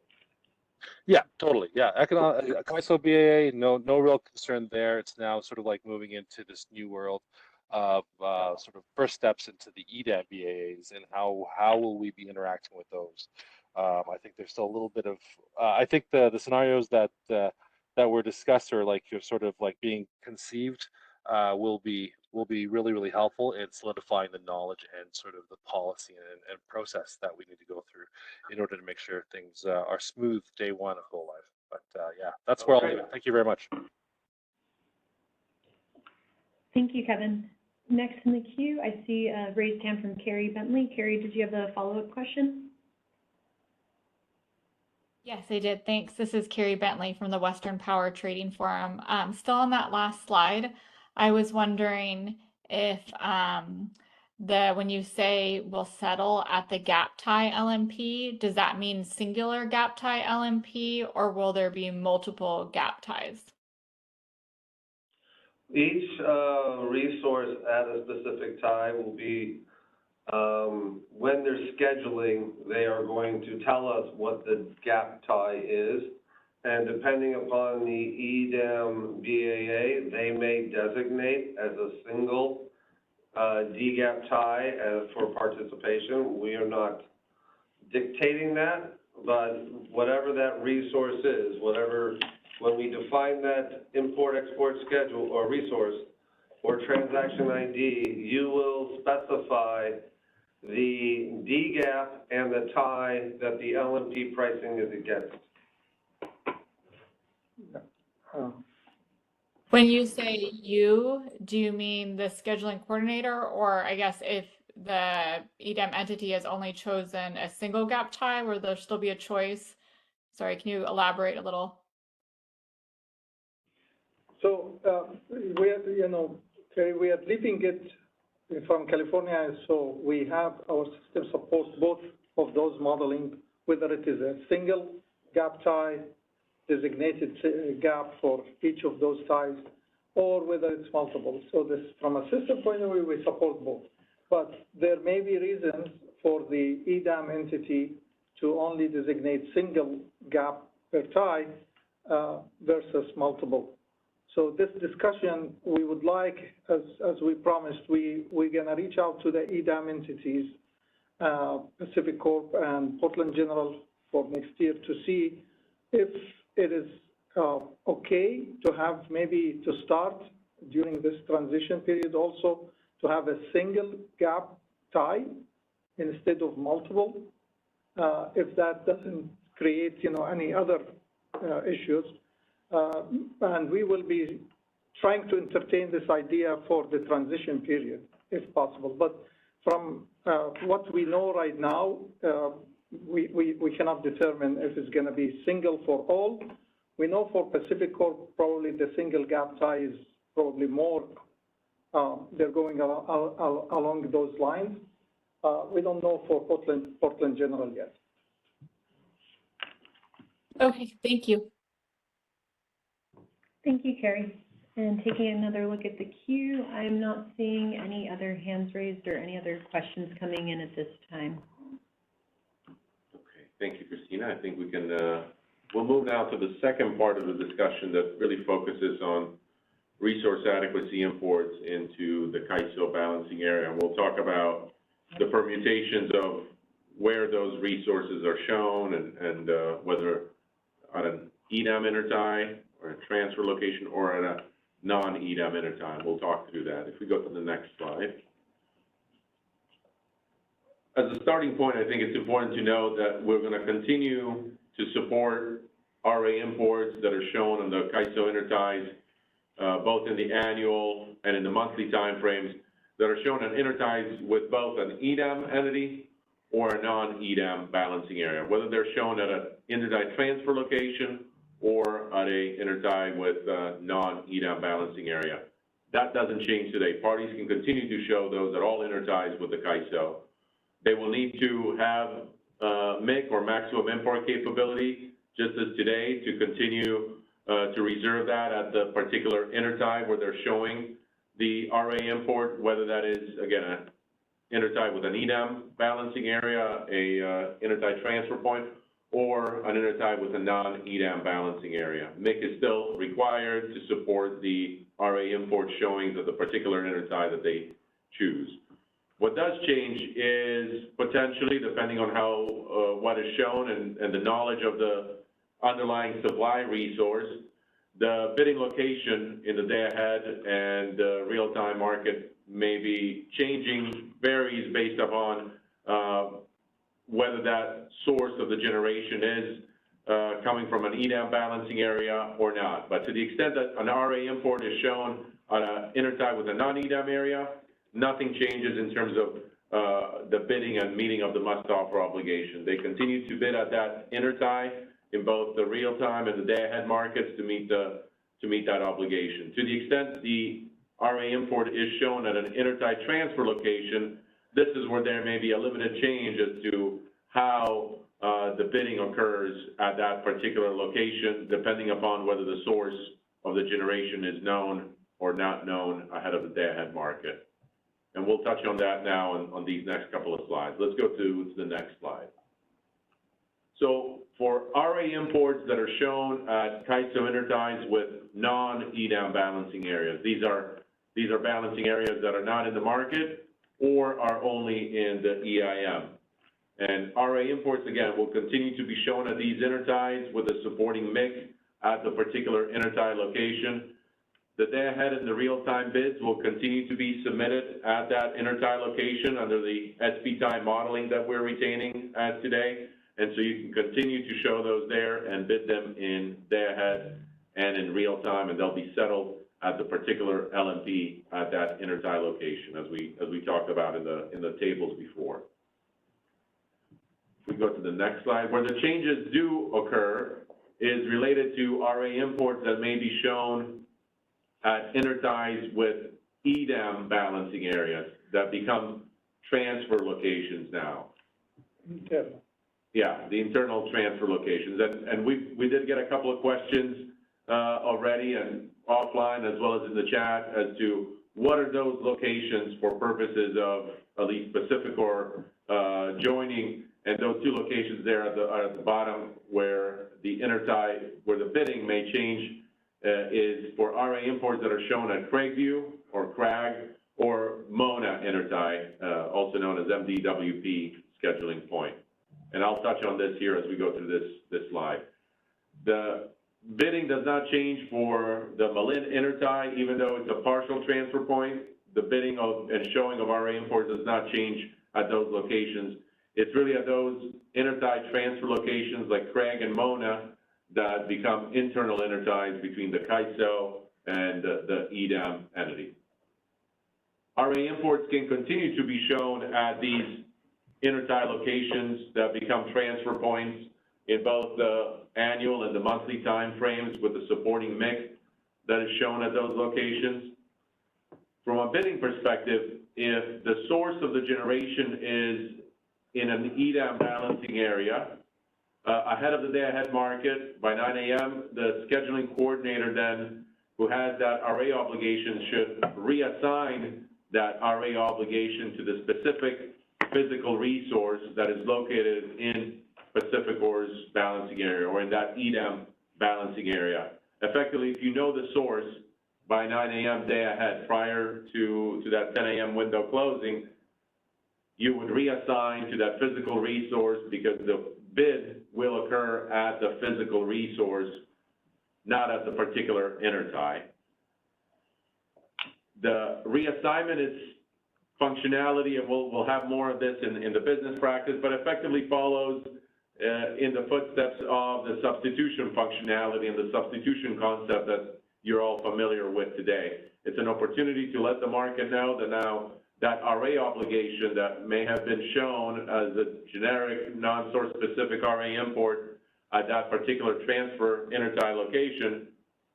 Yeah, totally. Yeah, ISO BAA, no real concern there. It's now sort of like moving into this new world of sort of first steps into the EDAM BAAs, and how will we be interacting with those? I think there's still a little bit of I think the scenarios that were discussed, or like you're sort of like being conceived, will be really helpful in solidifying the knowledge and sort of the policy and process that we need to go through in order to make sure things are smooth day one of go live. But yeah, that's where I'll leave it. Thank you very much. Thank you, Kevin. Next in the queue, I see a raised hand from Carrie Bentley. Carrie, did you have a follow-up question? Yes, I did. Thanks. This is Carrie Bentley from the Western Power Trading Forum. Still on that last slide, I was wondering if when you say we'll settle at the gap tie LMP, does that mean singular gap tie LMP, or will there be multiple gap ties? Each resource at a specific time will be, when they're scheduling, they are going to tell us what the gap tie is. And depending upon the EDAM BAA, they may designate as a single D-gap tie for participation. We are not dictating that, but whatever that resource is, when we define that import-export schedule or resource or transaction ID, you will specify the D-gap and the tie that the LMP pricing is against. When you say you, do you mean the scheduling coordinator, or I guess if the EDAM entity has only chosen a single gap tie, will there still be a choice? Sorry, can you elaborate a little? So we are leaving it from California, so we have our system supports both of those modeling, whether it is a single gap tie, designated gap for each of those ties, or whether it's multiple. So this, from a system point of view, we support both. But there may be reasons for the EDAM entity to only designate single gap per tie versus multiple. So this discussion, we would like, as we promised, we're gonna reach out to the EDAM entities, Pacific Corp and Portland General for next year to see if it is okay to have, maybe to start during this transition period also, to have a single gap tie instead of multiple, if that doesn't create, any other issues. And we will be trying to entertain this idea for the transition period, if possible. But from what we know right now, we cannot determine if it's going to be single for all. We know for Pacific Corp, probably the single gap tie is probably more, they're going along those lines. We don't know for Portland General yet. Okay, thank you. Thank you, Carrie. And taking another look at the queue, I'm not seeing any other hands raised or any other questions coming in at this time. Okay, thank you, Christina. I think we can, we'll move now to the second part of the discussion that really focuses on resource adequacy imports into the CAISO balancing area. And we'll talk about the permutations of where those resources are shown and whether on an EDAM intertie or a transfer location or at a non-EDAM intertie. We'll talk through that. If we go to the next slide. As a starting point, I think it's important to note that we're going to continue to support RA imports that are shown on the CAISO interties, both in the annual and in the monthly timeframes, that are shown on interties with both an EDAM entity or a non-EDAM balancing area, whether they're shown at an intertie transfer location or at a intertie with a non-EDAM balancing area. That doesn't change today. Parties can continue to show those at all interties with the CAISO. They will need to have MIC or maximum import capability, just as today, to continue to reserve that at the particular intertie where they're showing the RA import, whether that is, again, an intertie with an EDAM balancing area, a intertie transfer point, or an intertie with a non-EDAM balancing area. MIC is still required to support the RA import showings of the particular intertie that they choose. What does change is potentially, depending on how what is shown and the knowledge of the underlying supply resource, the bidding location in the day-ahead and real-time market may be changing, varies based upon whether that source of the generation is coming from an EDAM balancing area or not. But to the extent that an RA import is shown on an intertie with a non-EDAM area, nothing changes in terms of the bidding and meeting of the must-offer obligation. They continue to bid at that intertie in both the real-time and the day-ahead markets to meet that obligation. To the extent the RA import is shown at an intertie transfer location, this is where there may be a limited change as to how the bidding occurs at that particular location, depending upon whether the source of the generation is known or not known ahead of the day-ahead market. And we'll touch on that now on these next couple of slides. Let's go to the next slide. So for RA imports that are shown at CAISO interties with non-EDAM balancing areas, these are balancing areas that are not in the market or are only in the EIM. And RA imports, again, will continue to be shown at these interties with a supporting MIC at the particular intertie location. The day-ahead and the real-time bids will continue to be submitted at that intertie location under the SP-tie modeling that we're retaining as today. And so you can continue to show those there and bid them in day-ahead and in real-time, and they'll be settled at the particular LMP at that intertie location, as we talked about in the tables before. If we go to the next slide, where the changes do occur is related to RA imports that may be shown at interties with EDAM balancing areas that become transfer locations now. Yeah. Yeah, the internal transfer locations. And we did get a couple of questions already and offline as well as in the chat as to what are those locations for purposes of at least Pacific or joining, and those two locations there at the bottom where the intertie, where the bidding may change is for RA imports that are shown at Craigview or Crag or Mona intertie, also known as MDWP scheduling point. And I'll touch on this here as we go through this slide. The bidding does not change for the Malin intertie, even though it's a partial transfer point. The bidding of and showing of RA imports does not change at those locations. It's really at those intertie transfer locations like Craig and Mona that become internal interties between the CAISO and the EDAM entity. RA imports can continue to be shown at these Intertie locations that become transfer points in both the annual and the monthly timeframes with the supporting mix that is shown at those locations. From a bidding perspective, if the source of the generation is in an EDAM balancing area, ahead of the day-ahead market, by 9 a.m., the scheduling coordinator then, who has that RA obligation, should reassign that RA obligation to the specific physical resource that is located in PacifiCorp's balancing area or in that EDAM balancing area. Effectively, if you know the source by 9 a.m. day ahead, prior to that 10 a.m. window closing, you would reassign to that physical resource because the bid will occur at the physical resource, not at the particular intertie. The reassignment is functionality, and we'll have more of this in the business practice, but effectively follows in the footsteps of the substitution functionality and the substitution concept that you're all familiar with today. It's an opportunity to let the market know that now that RA obligation that may have been shown as a generic, non-source specific RA import at that particular transfer intertie location,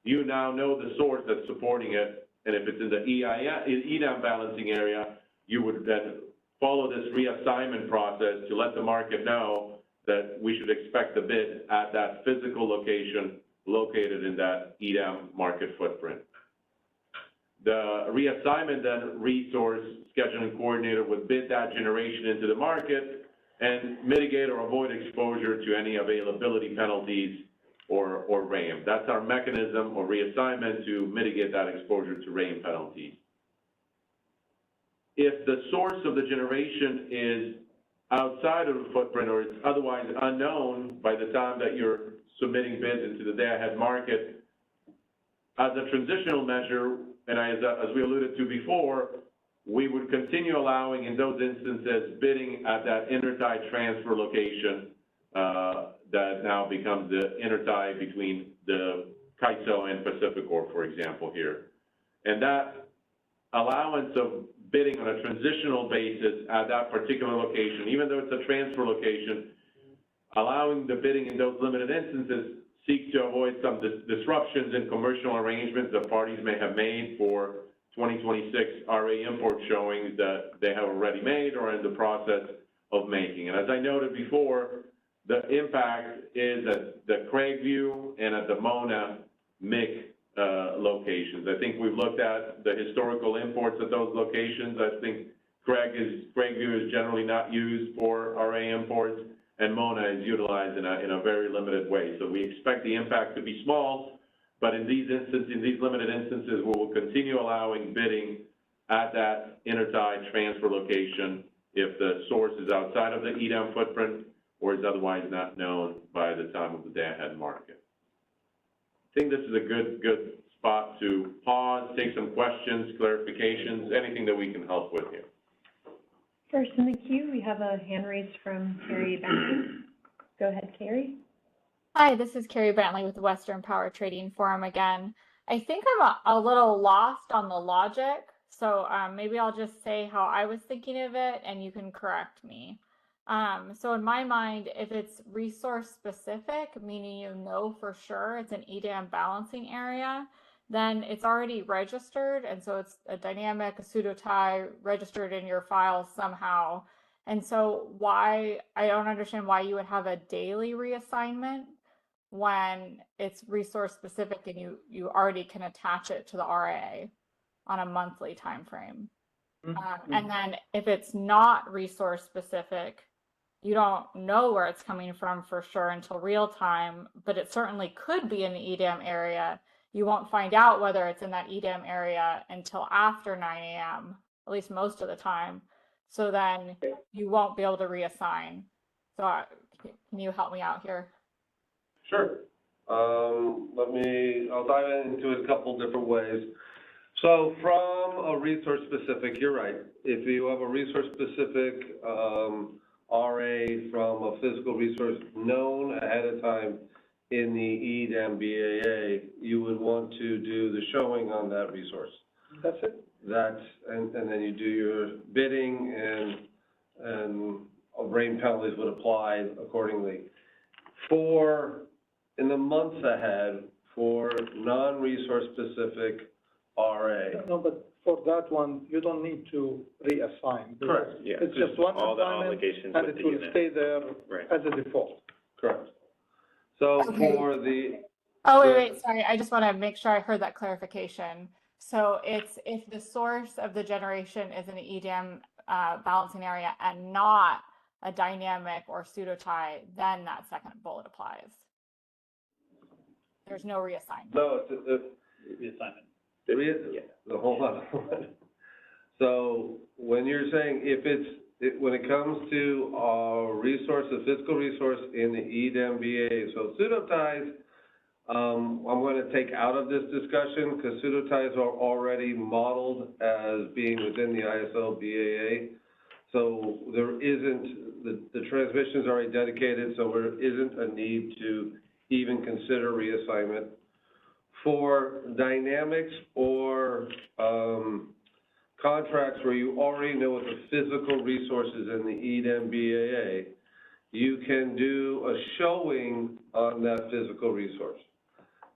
you now know the source that's supporting it, and if it's in the EDAM balancing area, you would then follow this reassignment process to let the market know that we should expect the bid at that physical location located in that EDAM market footprint. The reassignment then resource scheduling coordinator would bid that generation into the market and mitigate or avoid exposure to any availability penalties or RAIM. That's our mechanism or reassignment to mitigate that exposure to RAIM penalties. If the source of the generation is outside of the footprint or it's otherwise unknown by the time that you're submitting bids into the day-ahead market, as a transitional measure, and as we alluded to before, we would continue allowing in those instances bidding at that intertie transfer location that now becomes the intertie between the CAISO and PacifiCorp, for example, here. And that allowance of bidding on a transitional basis at that particular location, even though it's a transfer location, allowing the bidding in those limited instances seeks to avoid some disruptions in commercial arrangements that parties may have made for 2026 RA import showings that they have already made or in the process of making. And as I noted before, the impact is at the Craigview and at the Mona MIC locations. I think we've looked at the historical imports at those locations. I think Craigview is generally not used for RA imports, and Mona is utilized in a very limited way. So we expect the impact to be small, but in these limited instances, we will continue allowing bidding at that intertie transfer location if the source is outside of the EDAM footprint or is otherwise not known by the time of the day-ahead market. I think this is a good spot to pause, take some questions, clarifications, anything that we can help with here. First in the queue, we have a hand raised from Carrie Bentley. Go ahead, Carrie. Hi, this is Carrie Bentley with the Western Power Trading Forum again. I think I'm a little lost on the logic, so maybe I'll just say how I was thinking of it and you can correct me. So in my mind, if it's resource specific, meaning you know for sure it's an EDAM balancing area, then it's already registered, and so it's a dynamic, a pseudo-tie registered in your files somehow. And so I don't understand why you would have a daily reassignment when it's resource specific and you already can attach it to the RA on a monthly time frame. And then if it's not resource specific, you don't know where it's coming from for sure until real time, but it certainly could be in the EDAM area. You won't find out whether it's in that EDAM area until after 9 a.m., at least most of the time. So then you won't be able to reassign. So can you help me out here? Sure. I'll dive into it a couple different ways. So from a resource specific, you're right. If you have a resource specific RA from a physical resource known ahead of time in the EDAM BAA, you would want to do the showing on that resource. That's it. And then you do your bidding and rain penalties would apply accordingly. In the months ahead, for non-resource specific RA. No, but for that one, you don't need to reassign. Correct. Yeah, It's just one all the assignment, obligations and with it the will unit. stay there Right. as a default. Correct. So Okay. for the, Oh, Go wait, sorry. I just want to make sure I heard that clarification. So it's if the source of the generation is an EDAM balancing area and not a dynamic or pseudo-tie, then that second bullet applies. There's no reassignment. no, it's Yeah. hold on. So when you're saying when it comes to resources, physical resource in the EDAM BA, so pseudo ties, I'm going to take out of this discussion because pseudo ties are already modeled as being within the ISO BAA. So there isn't, the transmission is already dedicated, so there isn't a need to even consider reassignment. For dynamics or contracts where you already know what the physical resources in the EDAM BAA, you can do a showing on that physical resource.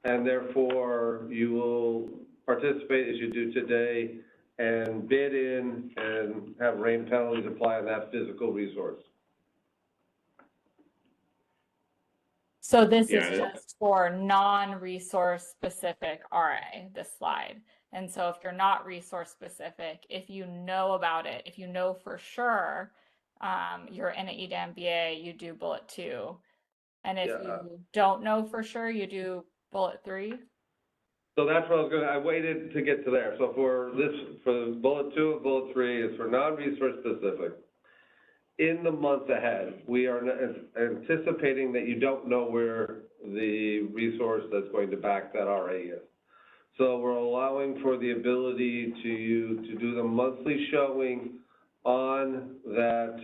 And therefore, you will participate as you do today and bid in and have rain penalties apply on that physical resource. So this Yeah, is just for non-resource specific RA, this slide. And so if you're not resource specific, if you know about it, if you know for sure you're in an EDAM BA, you do bullet 2. And if you don't know for sure, you do bullet 3. So that's what I waited to get to there. So for bullet 2 and bullet 3 is for non-resource specific. In the month ahead, we are anticipating that you don't know where the resource that's going to back that RA is. So we're allowing for the ability to do the monthly showing on that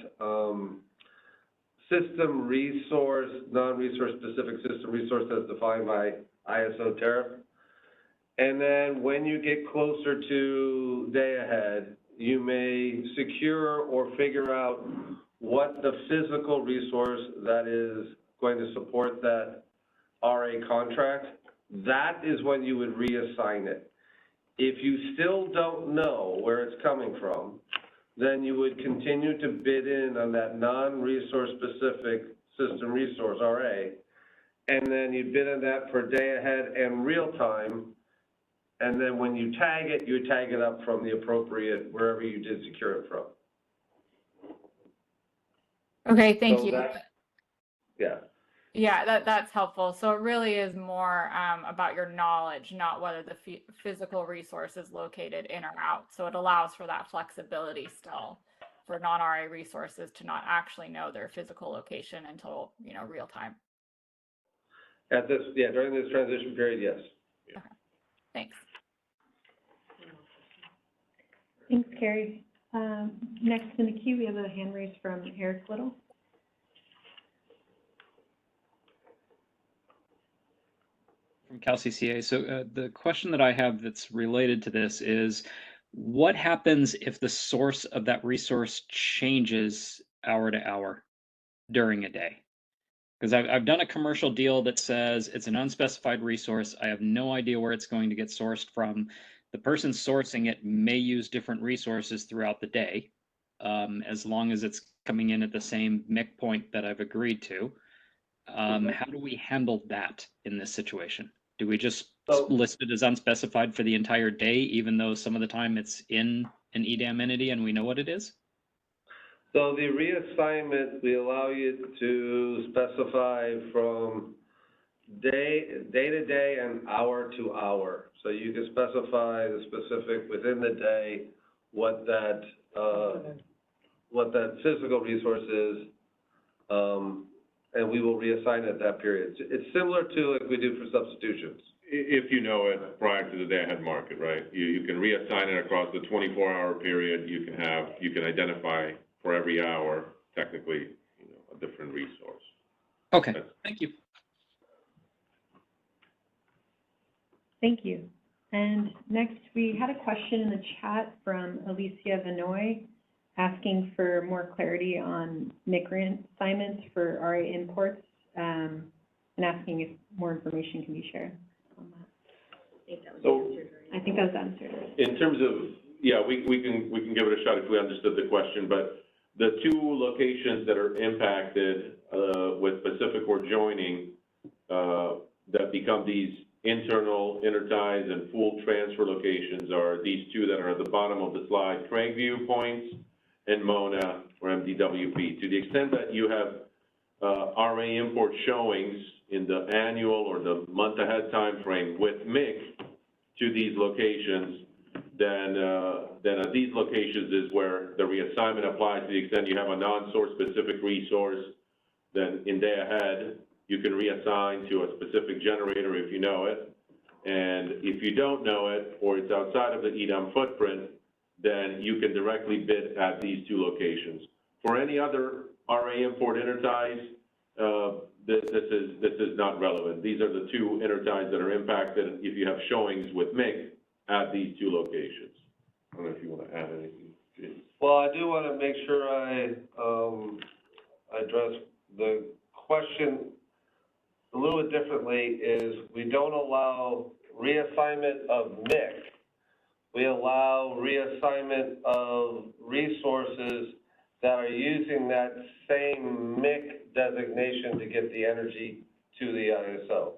system resource, non-resource specific system resource that's defined by ISO tariff. And then when you get closer to day ahead, you may secure or figure out what the physical resource that is going to support that RA contract. That is when you would reassign it. If you still don't know where it's coming from, then you would continue to bid in on that non-resource specific system resource, RA, and then you bid on that for day ahead and real time, and then when you tag it up from the appropriate, wherever you did secure it from. Okay, thank So you. Yeah. Yeah, that's helpful. So it really is more about your knowledge, not whether the physical resource is located in or out. So it allows for that flexibility still for non-RA resources to not actually know their physical location until, real time. During this transition period, yes. Okay. Thanks. Thanks, Carrie. Next in the queue, we have a hand raised from Eric Little. From CalCCA. So the question that I have that's related to this is, what happens if the source of that resource changes hour to hour during a day? Because I've done a commercial deal that says it's an unspecified resource. I have no idea where it's going to get sourced from. The person sourcing it may use different resources throughout the day, as long as it's coming in at the same MIC point that I've agreed to. How do we handle that in this situation? Do we just list it as unspecified for the entire day, even though some of the time it's in an EDAM entity and we know what it is? So the reassignment, we allow you to specify from day to day and hour to hour. So you can specify the specific within the day what that physical resource is, and we will reassign at that period. It's similar to like we do for substitutions. If you know it prior to the day ahead market, right? You can reassign it across the 24-hour period. You can identify for every hour, technically, a different resource. Okay, thank you. Thank you. And next, we had a question in the chat from Alicia Vanoy. asking for more clarity on MIC reassignments for RA imports, and asking if more information can be shared on that. I think that was So- answered already. I think that was answered. In terms of, yeah, we can give it a shot if we understood the question, but the two locations that are impacted, with Pacific Core joining, that become these internal interties and full transfer locations are these two that are at the bottom of the slide, Craigview Points and Mona or MDWP. To the extent that you have RA import showings in the annual or the month ahead timeframe with MIC to these locations, then at these locations is where the reassignment applies. To the extent you have a non-source specific resource, then in day ahead, you can reassign to a specific generator if you know it. And if you don't know it, or it's outside of the EDAM footprint, then you can directly bid at these two locations. For any other RA import interties, this is not relevant. These are the two interties that are impacted if you have showings with MIC at these two locations. I don't know if you want to add anything, James. Well, I do want to make sure I address the question a little bit differently. Is we don't allow reassignment of MIC. We allow reassignment of resources that are using that same MIC designation to get the energy to the ISO.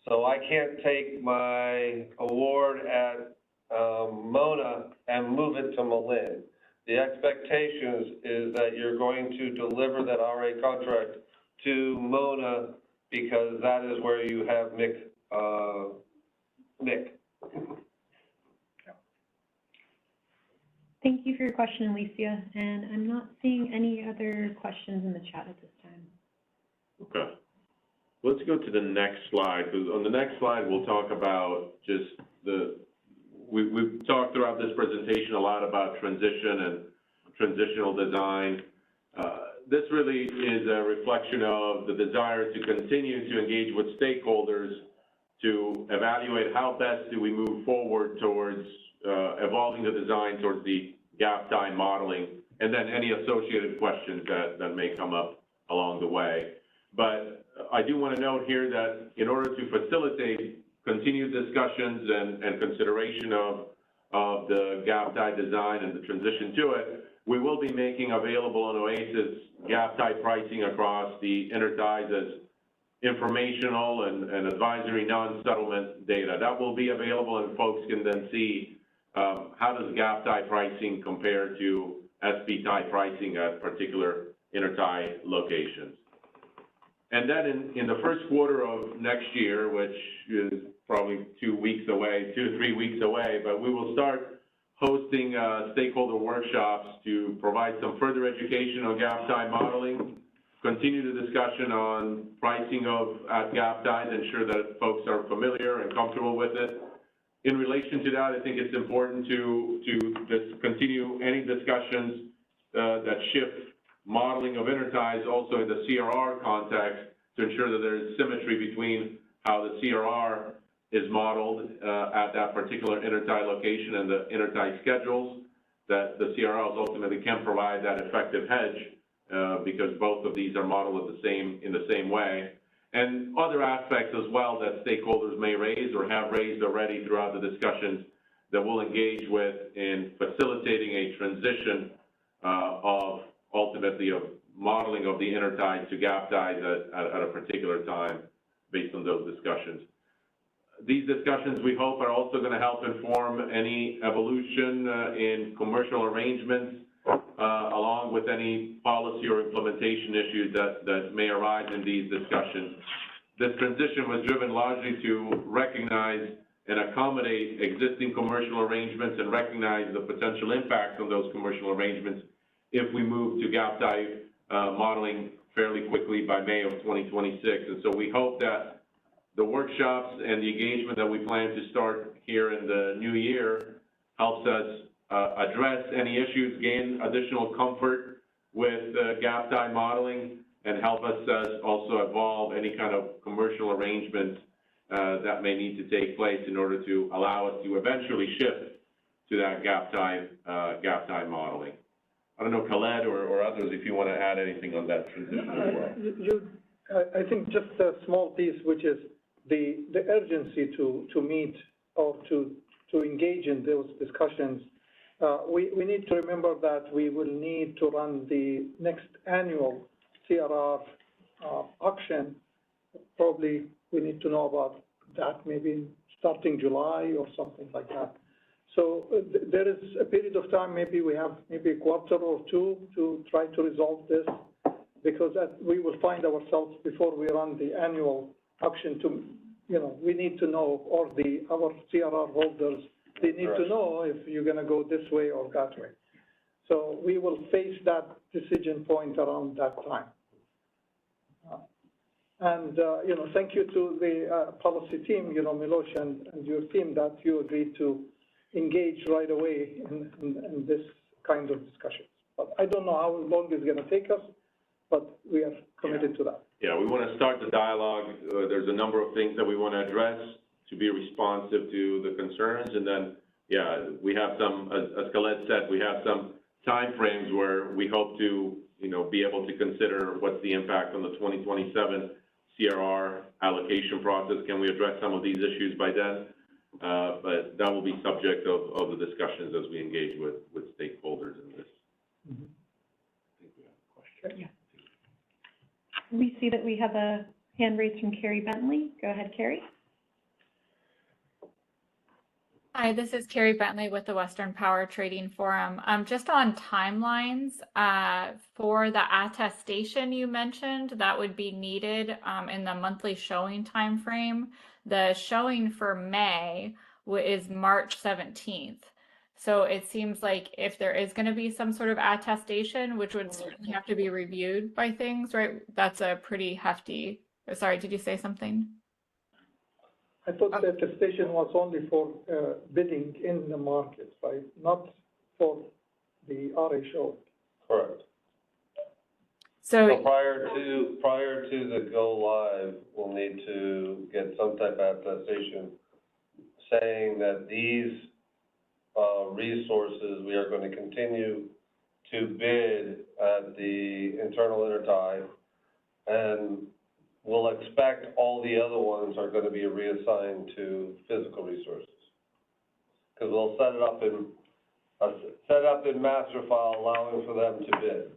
So I can't take my award at Mona and move it to Malin. The expectation is that you're going to deliver that RA contract to Mona because that is where you have MIC. Thank you for your question, Alicia, and I'm not seeing any other questions in the chat at this time. Okay. Let's go to the next slide, because on the next slide, we'll talk about just we've talked throughout this presentation a lot about transition and transitional design. This really is a reflection of the desire to continue to engage with stakeholders to evaluate how best do we move forward towards evolving the design towards the gap time modeling, and then any associated questions that may come up along the way. But I do want to note here that in order to facilitate continued discussions and consideration of the gap tie design and the transition to it, we will be making available on OASIS gap tie pricing across the interties as informational and advisory non-settlement data. That will be available, and folks can then see how does gap tie pricing compare to SP tie pricing at particular intertie locations. And then in the first quarter of next year, which is probably 2 weeks away, 2 to 3 weeks away, but we will start hosting stakeholder workshops to provide some further education on gap tie modeling, continue the discussion on pricing of gap ties, ensure that folks are familiar and comfortable with it. In relation to that, I think it's important to continue any discussions that shift modeling of interties also in the CRR context to ensure that there is symmetry between how the CRR is modeled at that particular intertie location and the intertie schedules, that the CRLs ultimately can provide that effective hedge because both of these are modeled in the same way. And other aspects as well that stakeholders may raise or have raised already throughout the discussions that we'll engage with in facilitating a transition of ultimately of modeling of the interties to gap ties at a particular time based on those discussions. These discussions, we hope, are also going to help inform any evolution in commercial arrangements along with any policy or implementation issues that may arise in these discussions. This transition was driven largely to recognize and accommodate existing commercial arrangements and recognize the potential impact on those commercial arrangements if we move to gap tie modeling fairly quickly by May of 2026. And so we hope that the workshops and the engagement that we plan to start here in the new year helps us address any issues, gain additional comfort with gap tie modeling, and help us also evolve any kind of commercial arrangements that may need to take place in order to allow us to eventually shift to that gap tie modeling. I don't know, Khaled or others, if you want to add anything on that transition as well. I think just a small piece, which is the urgency to meet or to engage in those discussions. We need to remember that we will need to run the next annual CRR auction. Probably we need to know about that maybe starting July or something like that. So there is a period of time, maybe we have maybe a quarter or two to try to resolve this, because we will find ourselves before we run the annual auction to, we need to know, or our CRR holders, they need to know if you're going to go this way or that way. So we will face that decision point around that time. Thank you to the policy team, Milosh and your team, that you agreed to engage right away in this kind of discussions. But I don't know how long it's going to take us, but we are committed to that. Yeah, we want to start the dialogue. There's a number of things that we want to address to be responsive to the concerns. And then, yeah, we have some, as Khaled said, we have some timeframes where we hope to, be able to consider what's the impact on the 2027 CRR allocation process. Can we address some of these issues by then? But that will be subject of the discussions as we engage with stakeholders in this. Mm-hmm. I think we have a question. Yeah. We see that we have a hand raised from Carrie Bentley. Go ahead, Carrie. Hi, this is Carrie Bentley with the Western Power Trading Forum. Just on timelines, for the attestation you mentioned, that would be needed in the monthly showing timeframe. The showing for May is March 17th. So it seems like if there is going to be some sort of attestation, which would certainly have to be reviewed by things, right? That's a pretty hefty, sorry, did you say something? I thought the attestation was only for bidding in the market, right? Not for the RA show. Correct. So prior to the go live, we'll need to get some type of attestation saying that these resources we are going to continue to bid at the internal intertie, and we'll expect all the other ones are going to be reassigned to physical resources. Because we'll set it up in master file, allowing for them to bid.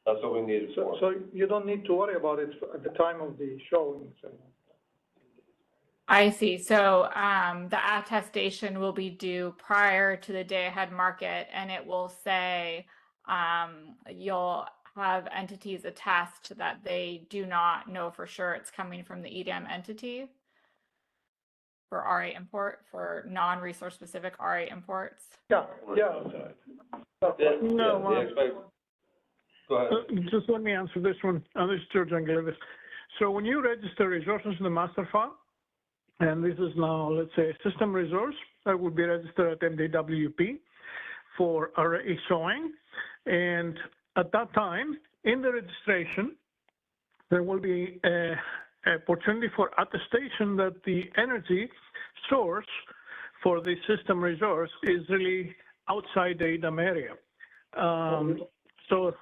That's what we need it for. So you don't need to worry about it at the time of the showing. I see. So the attestation will be due prior to the day ahead market, and it will say you'll have entities attest that they do not know for sure it's coming from the EDAM entity for RA import, for non-resource specific RA imports. Yeah. Go ahead. Just let me answer this one. This is George Angelevis. So when you register resources in the master file, and this is now, let's say, a system resource that would be registered at MDWP for RA showing, and at that time, in the registration, there will be an opportunity for attestation that the energy source for the system resource is really outside the EDAM area. So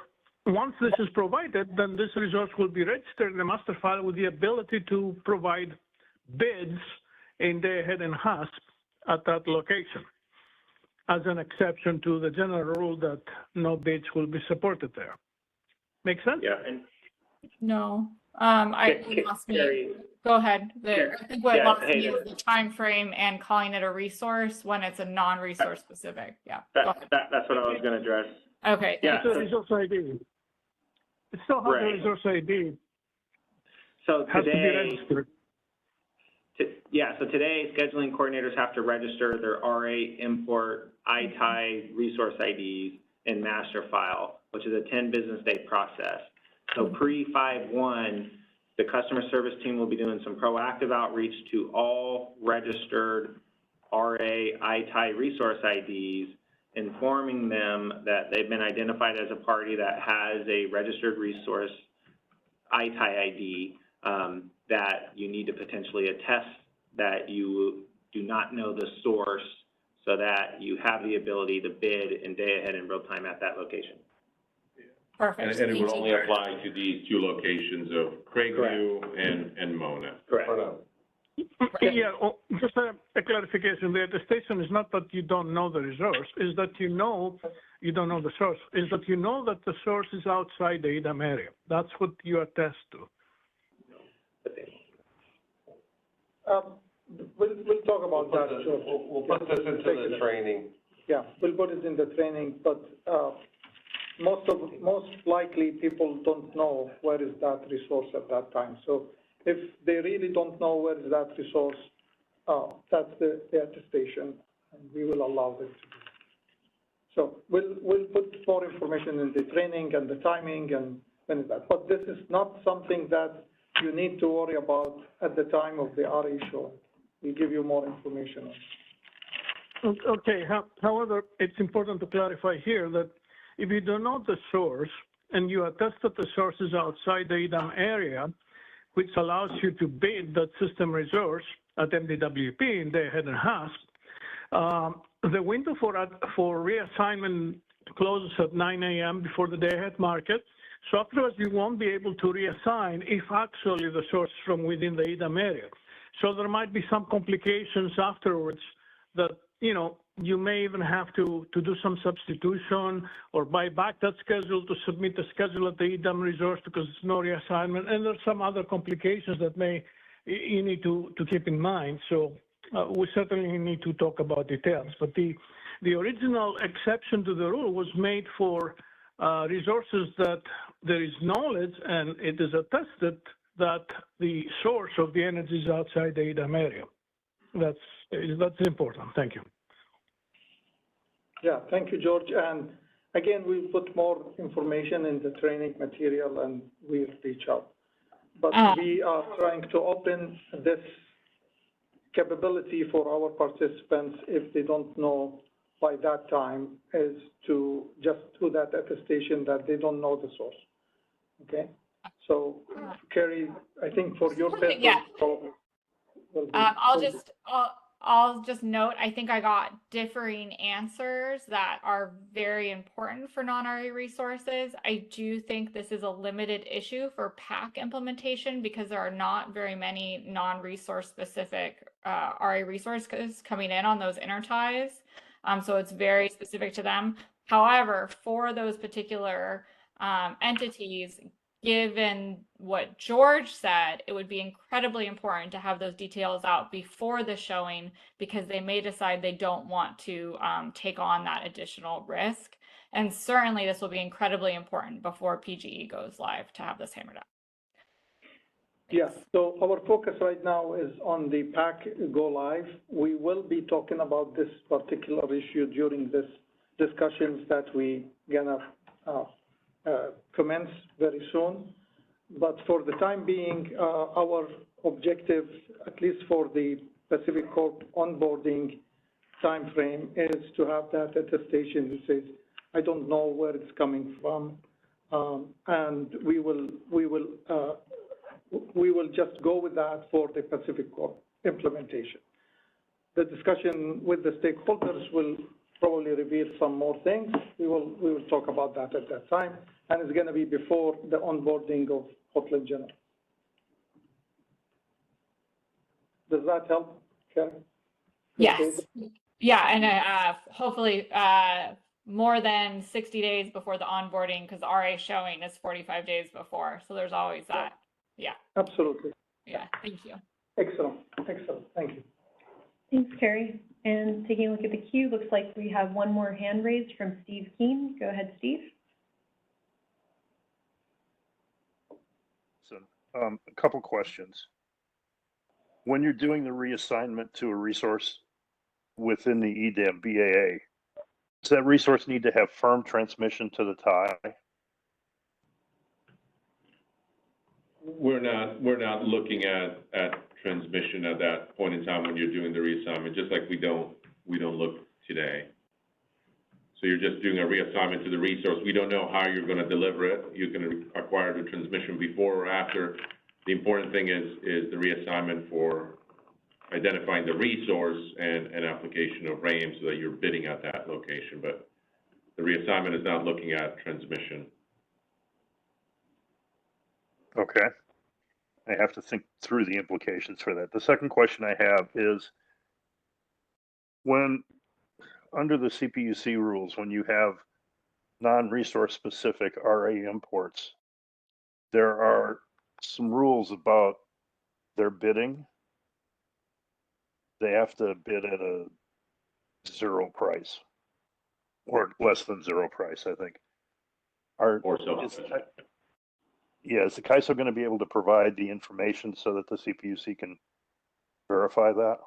once this is provided, then this resource will be registered in the master file with the ability to provide bids in day ahead and HASP at that location, as an exception to the general rule that no bids will be supported there. Make sense? Yeah, and No, lost me. Carrie, Go ahead. I think what lost me hey, is the time frame and calling it a resource when it's a non-resource specific. Yeah. Go ahead. that's what I was going to address. Okay. Yeah. It's a resource ID. It still has a resource ID. So Has to be today, registered. so today scheduling coordinators have to register their RA import ITIE resource IDs in master file, which is a 10 business day process. So pre-5/1, the customer service team will be doing some proactive outreach to all registered RA ITIE resource IDs, informing them that they've been identified as a party that has a registered resource ITIE ID, that you need to potentially attest that you do not know the source. so that you have the ability to bid in day ahead in real time at that location. Perfect. And it would Thank only you. apply to these two locations of Craigview and Mona. Correct. Yeah, just a clarification. The attestation is not that you don't know the resource, is that you don't know the source, is that you know that the source is outside the EDAM area. That's what you attest to. We'll talk about that, George. We'll put this into the training. Yeah, we'll put it in the training, but most likely people don't know where is that resource at that time. So if they really don't know where is that resource, that's the attestation, and we will allow them to do. So we'll put more information in the training and the timing and that. But this is not something that you need to worry about at the time of the RA show. We'll give you more information on it. Okay, however, it's important to clarify here that if you don't know the source and you attest that the source is outside the EDAM area, which allows you to bid that system resource at MDWP in day-ahead and HASP, the window for reassignment closes at 9 a.m. before the day-ahead market. So afterwards, you won't be able to reassign if actually the source is from within the EDAM area. So there might be some complications afterwards that, you may even have to do some substitution or buy back that schedule to submit the schedule at the EDAM resource because there's no reassignment. And there's some other complications that you need to keep in mind. So we certainly need to talk about details. But the original exception to the rule was made for resources that there is knowledge and it is attested that the source of the energy is outside the EDAM area. That's important. Thank you. Yeah, thank you, George. And again, we'll put more information in the training material and we'll reach out. But we are trying to open this capability for our participants if they don't know by that time, is to just do that attestation that they don't know the source. Okay? So, Carrie, I think for your purpose, Yeah. I'll just note, I think I got differing answers that are very important for non-RA resources. I do think this is a limited issue for PAC implementation because there are not very many non-resource specific RA resources coming in on those interties. So it's very specific to them. However, for those particular entities, given what George said, it would be incredibly important to have those details out before the showing because they may decide they don't want to take on that additional risk. And certainly this will be incredibly important before PGE goes live to have this hammered out. Yeah, so our focus right now is on the PAC go live. We will be talking about this particular issue during this discussions that we gonna commence very soon. But for the time being, our objective, at least for the Pacific Corp onboarding timeframe, is to have that attestation that says, I don't know where it's coming from, and we will just go with that for the Pacific Corp implementation. The discussion with the stakeholders will probably reveal some more things. We will talk about that at that time, and it's going to be before the onboarding of Portland General. Does that help, Karen? Yes. Yeah, and hopefully more than 60 days before the onboarding, because RA showing is 45 days before. So there's always that. Yeah. Absolutely. Yeah, thank you. Excellent, excellent, thank you. Thanks, Carrie. And taking a look at the queue, looks like we have one more hand raised from Steve Keen. Go ahead, Steve. So, a couple questions. When you're doing the reassignment to a resource within the EDAM BAA, does that resource need to have firm transmission to the tie? We're not looking at transmission at that point in time when you're doing the reassignment, just like we don't look today. So you're just doing a reassignment to the resource. We don't know how you're going to deliver it. You can acquire the transmission before or after. The important thing is the reassignment for identifying the resource and application of RAM so that you're bidding at that location, but the reassignment is not looking at transmission. Okay. I have to think through the implications for that. The second question I have is, when, under the CPUC rules, when you have non-resource specific RA imports, there are some rules about their bidding. They have to bid at a zero price, or less than zero price, I think. Is the CAISO going to be able to provide the information so that the CPUC can verify that?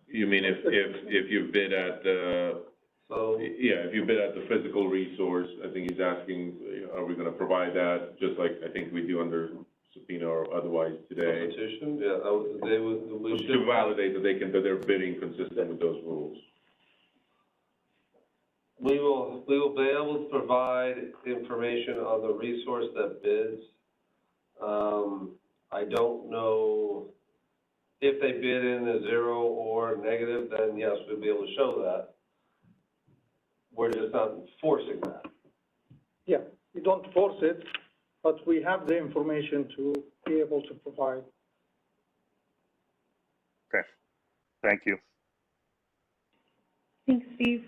You mean if you bid at the, if you bid at the physical resource, I think he's asking, are we going to provide that just like I think we do under subpoena or otherwise today? Competition, yeah, they would, we should. To validate that they're bidding consistent with those rules. We will be able to provide information on the resource that bids. I don't know if they bid in a zero or negative, then yes, we'll be able to show that. We're just not enforcing that. Yeah, we don't force it, but we have the information to be able to provide. Okay, thank you. Thanks, Steve.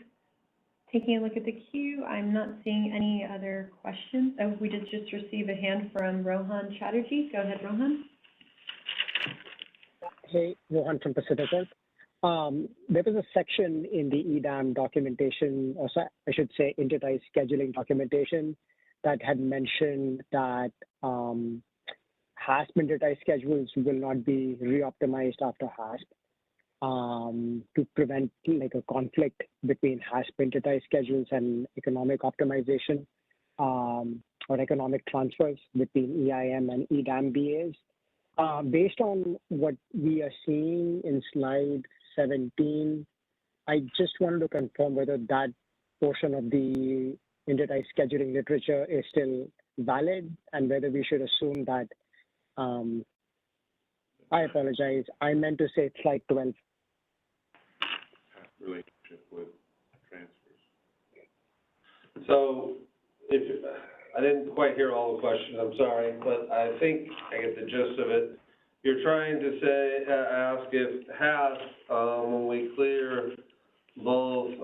Taking a look at the queue, I'm not seeing any other questions. Oh, we did just receive a hand from Rohan Chatterjee. Go ahead, Rohan. Hey, Rohan from Pacific Earth. There was a section in the EDAM documentation, or I should say Intertie scheduling documentation, that had mentioned that HASP Intertie schedules will not be re-optimized after HASP to prevent like a conflict between HASP Intertie schedules and economic optimization or economic transfers between EIM and EDAM BAs. Based on what we are seeing in slide 17, I just wanted to confirm whether that portion of the Intertie scheduling literature is still valid and whether we should assume that, I apologize, I meant to say slide 12. Relationship with transfers. So, I didn't quite hear all the questions, I'm sorry, but I think I get the gist of it. You're trying to say, ask if HASP, when we clear both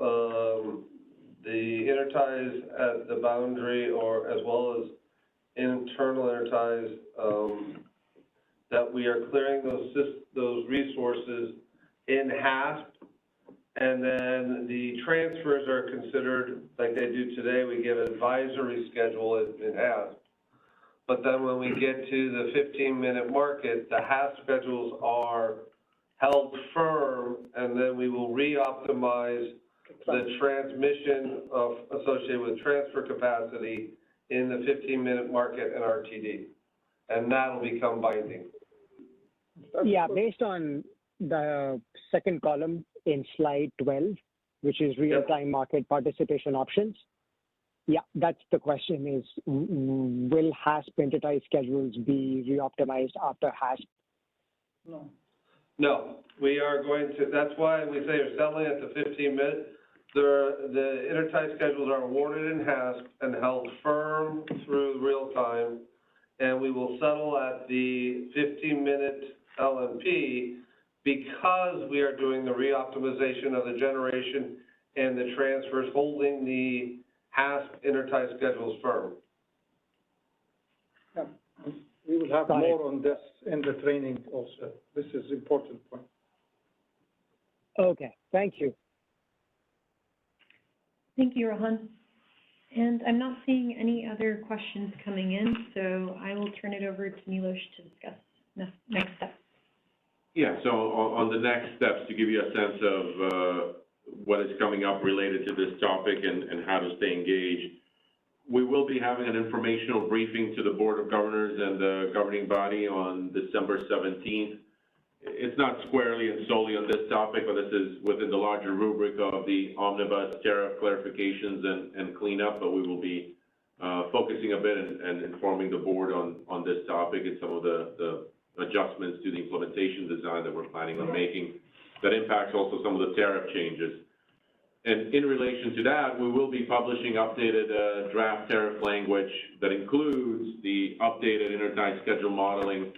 the interties at the boundary or as well as internal interties, that we are clearing those resources in HASP, and then the transfers are considered like they do today. We give an advisory schedule in HASP. But then when we get to the 15-minute market, the HASP schedules are held firm, and then we will re-optimize the transmission associated with transfer capacity in the 15-minute market and RTD. And that'll become binding. Yeah, based on the second column in slide 12, which is real-time market participation options. Yeah, that's the question is, will HASP Intertie schedules be re-optimized after HASP? No. No, we are going to, that's why we say you're settling at the 15-minute. The Intertie schedules are awarded in HASP and held firm through real time, and we will settle at the 15-minute LMP because we are doing the re-optimization of the generation and the transfers, holding the HASP Intertie schedules firm. Yeah. We will have more on this in the training also. This is an important point. Okay, thank you. Thank you, Rohan. And I'm not seeing any other questions coming in, so I will turn it over to Milos to discuss next steps. Yeah, so on the next steps, to give you a sense of what is coming up related to this topic and how to stay engaged, we will be having an informational briefing to the Board of Governors and the governing body on December 17th. It's not squarely and solely on this topic, but this is within the larger rubric of the omnibus tariff clarifications and cleanup, but we will be focusing a bit and informing the board on this topic and some of the adjustments to the implementation design that we're planning on making that impacts also some of the tariff changes. And in relation to that, we will be publishing updated draft tariff language that includes the updated intertie schedule modeling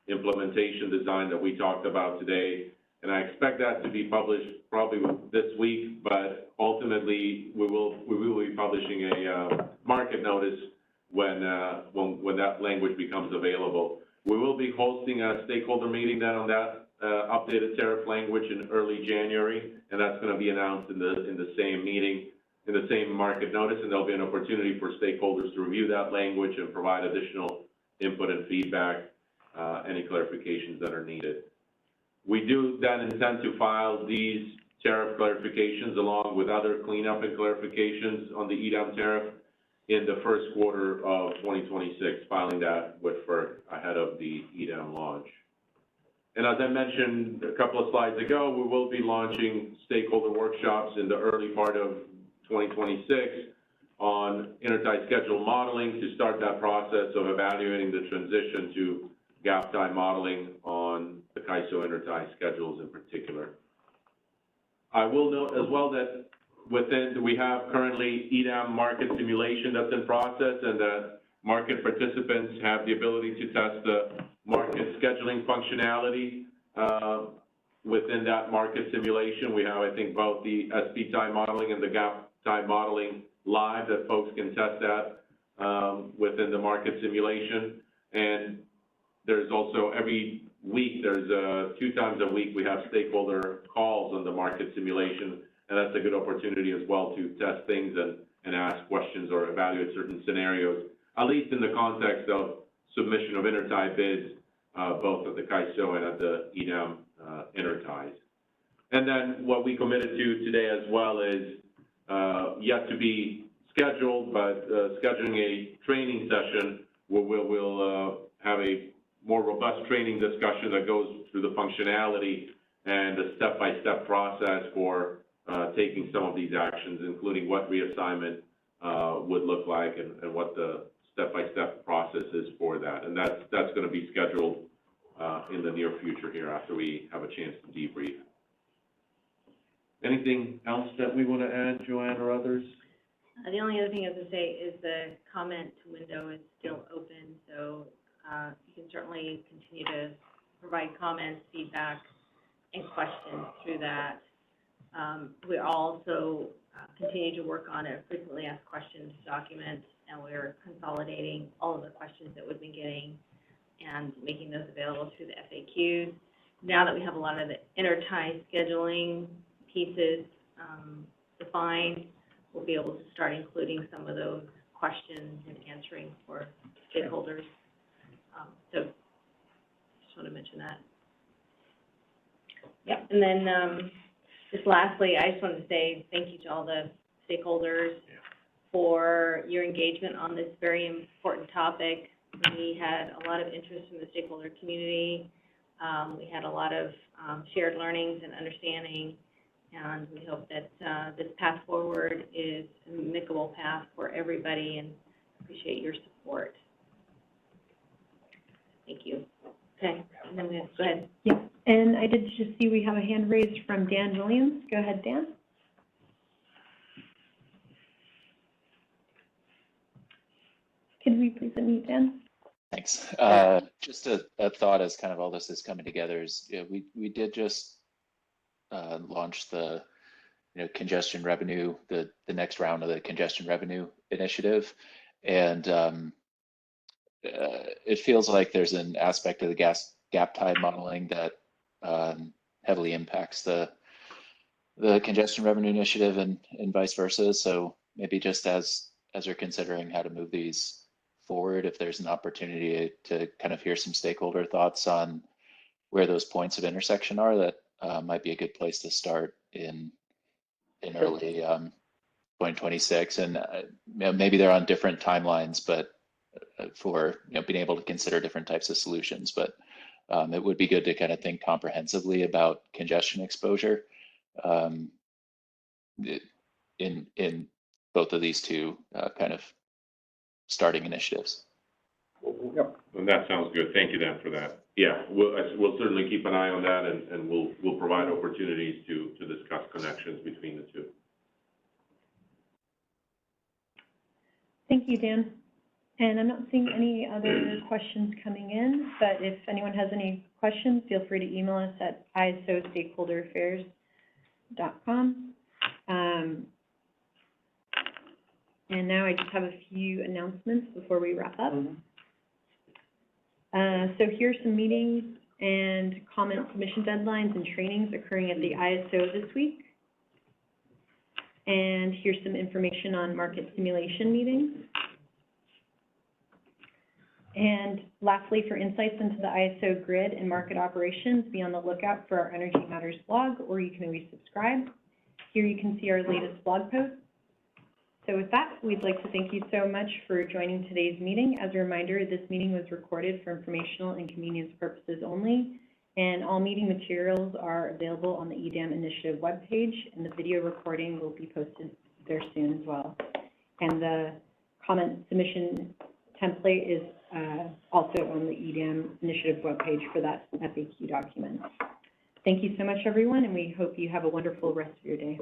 implementation design that we talked about today. And I expect that to be published probably this week, but ultimately we will be publishing a market notice when that language becomes available. We will be hosting a stakeholder meeting then on that updated tariff language in early January, and that's going to be announced in the same meeting, in the same market notice, and there'll be an opportunity for stakeholders to review that language and provide additional input and feedback, any clarifications that are needed. We do then intend to file these tariff clarifications along with other cleanup and clarifications on the EDAM tariff in the first quarter of 2026, filing that with FERC ahead of the EDAM launch. And as I mentioned a couple of slides ago, we will be launching stakeholder workshops in the early part of 2026 on intertie schedule modeling to start that process of evaluating the transition to gap tie modeling on the CAISO intertie schedules in particular. I will note as well that we have currently EDAM market simulation that's in process, and that market participants have the ability to test the market scheduling functionality within that market simulation. We have, I think, both the SP tie modeling and the gap tie modeling live that folks can test that within the market simulation. And there's also every week, there's 2 times a week, we have stakeholder calls on the market simulation, and that's a good opportunity as well to test things and ask questions or evaluate certain scenarios, at least in the context of submission of intertie bids, both at the CAISO and at the EDAM interties. And then what we committed to today as well is yet to be scheduled, but scheduling a training session where we'll have a more robust training discussion that goes through the functionality and the step-by-step process for taking some of these actions, including what reassignment would look like and what the step-by-step process is for that. And that's going to be scheduled in the near future here after we have a chance to debrief. Anything else that we want to add, Joanne or others? The only other thing I was going to say is the comment window is still open, so you can certainly continue to provide comments, feedback, and questions through that. We also continue to work on a frequently asked questions document, and we're consolidating all of the questions that we've been getting and making those available through the FAQs. Now that we have a lot of the intertie scheduling pieces defined, we'll be able to start including some of those questions and answering for stakeholders. So just want to mention that. Yep. And then just lastly, I just wanted to say thank you to all the stakeholders for your engagement on this very important topic. We had a lot of interest from the stakeholder community. We had a lot of shared learnings and understanding, and we hope that this path forward is an amicable path for everybody, and appreciate your support. Thank you. Okay, and then go ahead. Yeah, and I did just see we have a hand raised from Dan Williams. Go ahead, Dan. Could we please unmute Dan? Thanks. Just a thought as kind of all this is coming together is we did just launch the congestion revenue, the next round of the congestion revenue initiative, and it feels like there's an aspect of the gap tie modeling that heavily impacts the congestion revenue initiative and vice versa. So maybe just as you're considering how to move these forward, if there's an opportunity to kind of hear some stakeholder thoughts on where those points of intersection are, that might be a good place to start in early 2026. And maybe they're on different timelines, but for being able to consider different types of solutions. But it would be good to kind of think comprehensively about congestion exposure in both of these two kind of starting initiatives. Yep. And that sounds good. Thank you, Dan, for that. yeah, we'll certainly keep an eye on that, and we'll provide opportunities to discuss connections between the two. Thank you, Dan. And I'm not seeing any other questions coming in, but if anyone has any questions, feel free to email us at isostakeholderaffairs.com. And now I just have a few announcements before we wrap up. So here's some meetings and comment submission deadlines and trainings occurring at the ISO this week. And here's some information on market simulation meetings. And lastly, for insights into the ISO grid and market operations, be on the lookout for our Energy Matters blog, or you can always subscribe. Here you can see our latest blog posts. So with that, we'd like to thank you so much for joining today's meeting. As a reminder, this meeting was recorded for informational and convenience purposes only, and all meeting materials are available on the EDAM Initiative webpage, and the video recording will be posted there soon as well. And the comment submission template is also on the EDAM Initiative webpage for that FAQ document. Thank you so much, everyone, and we hope you have a wonderful rest of your day.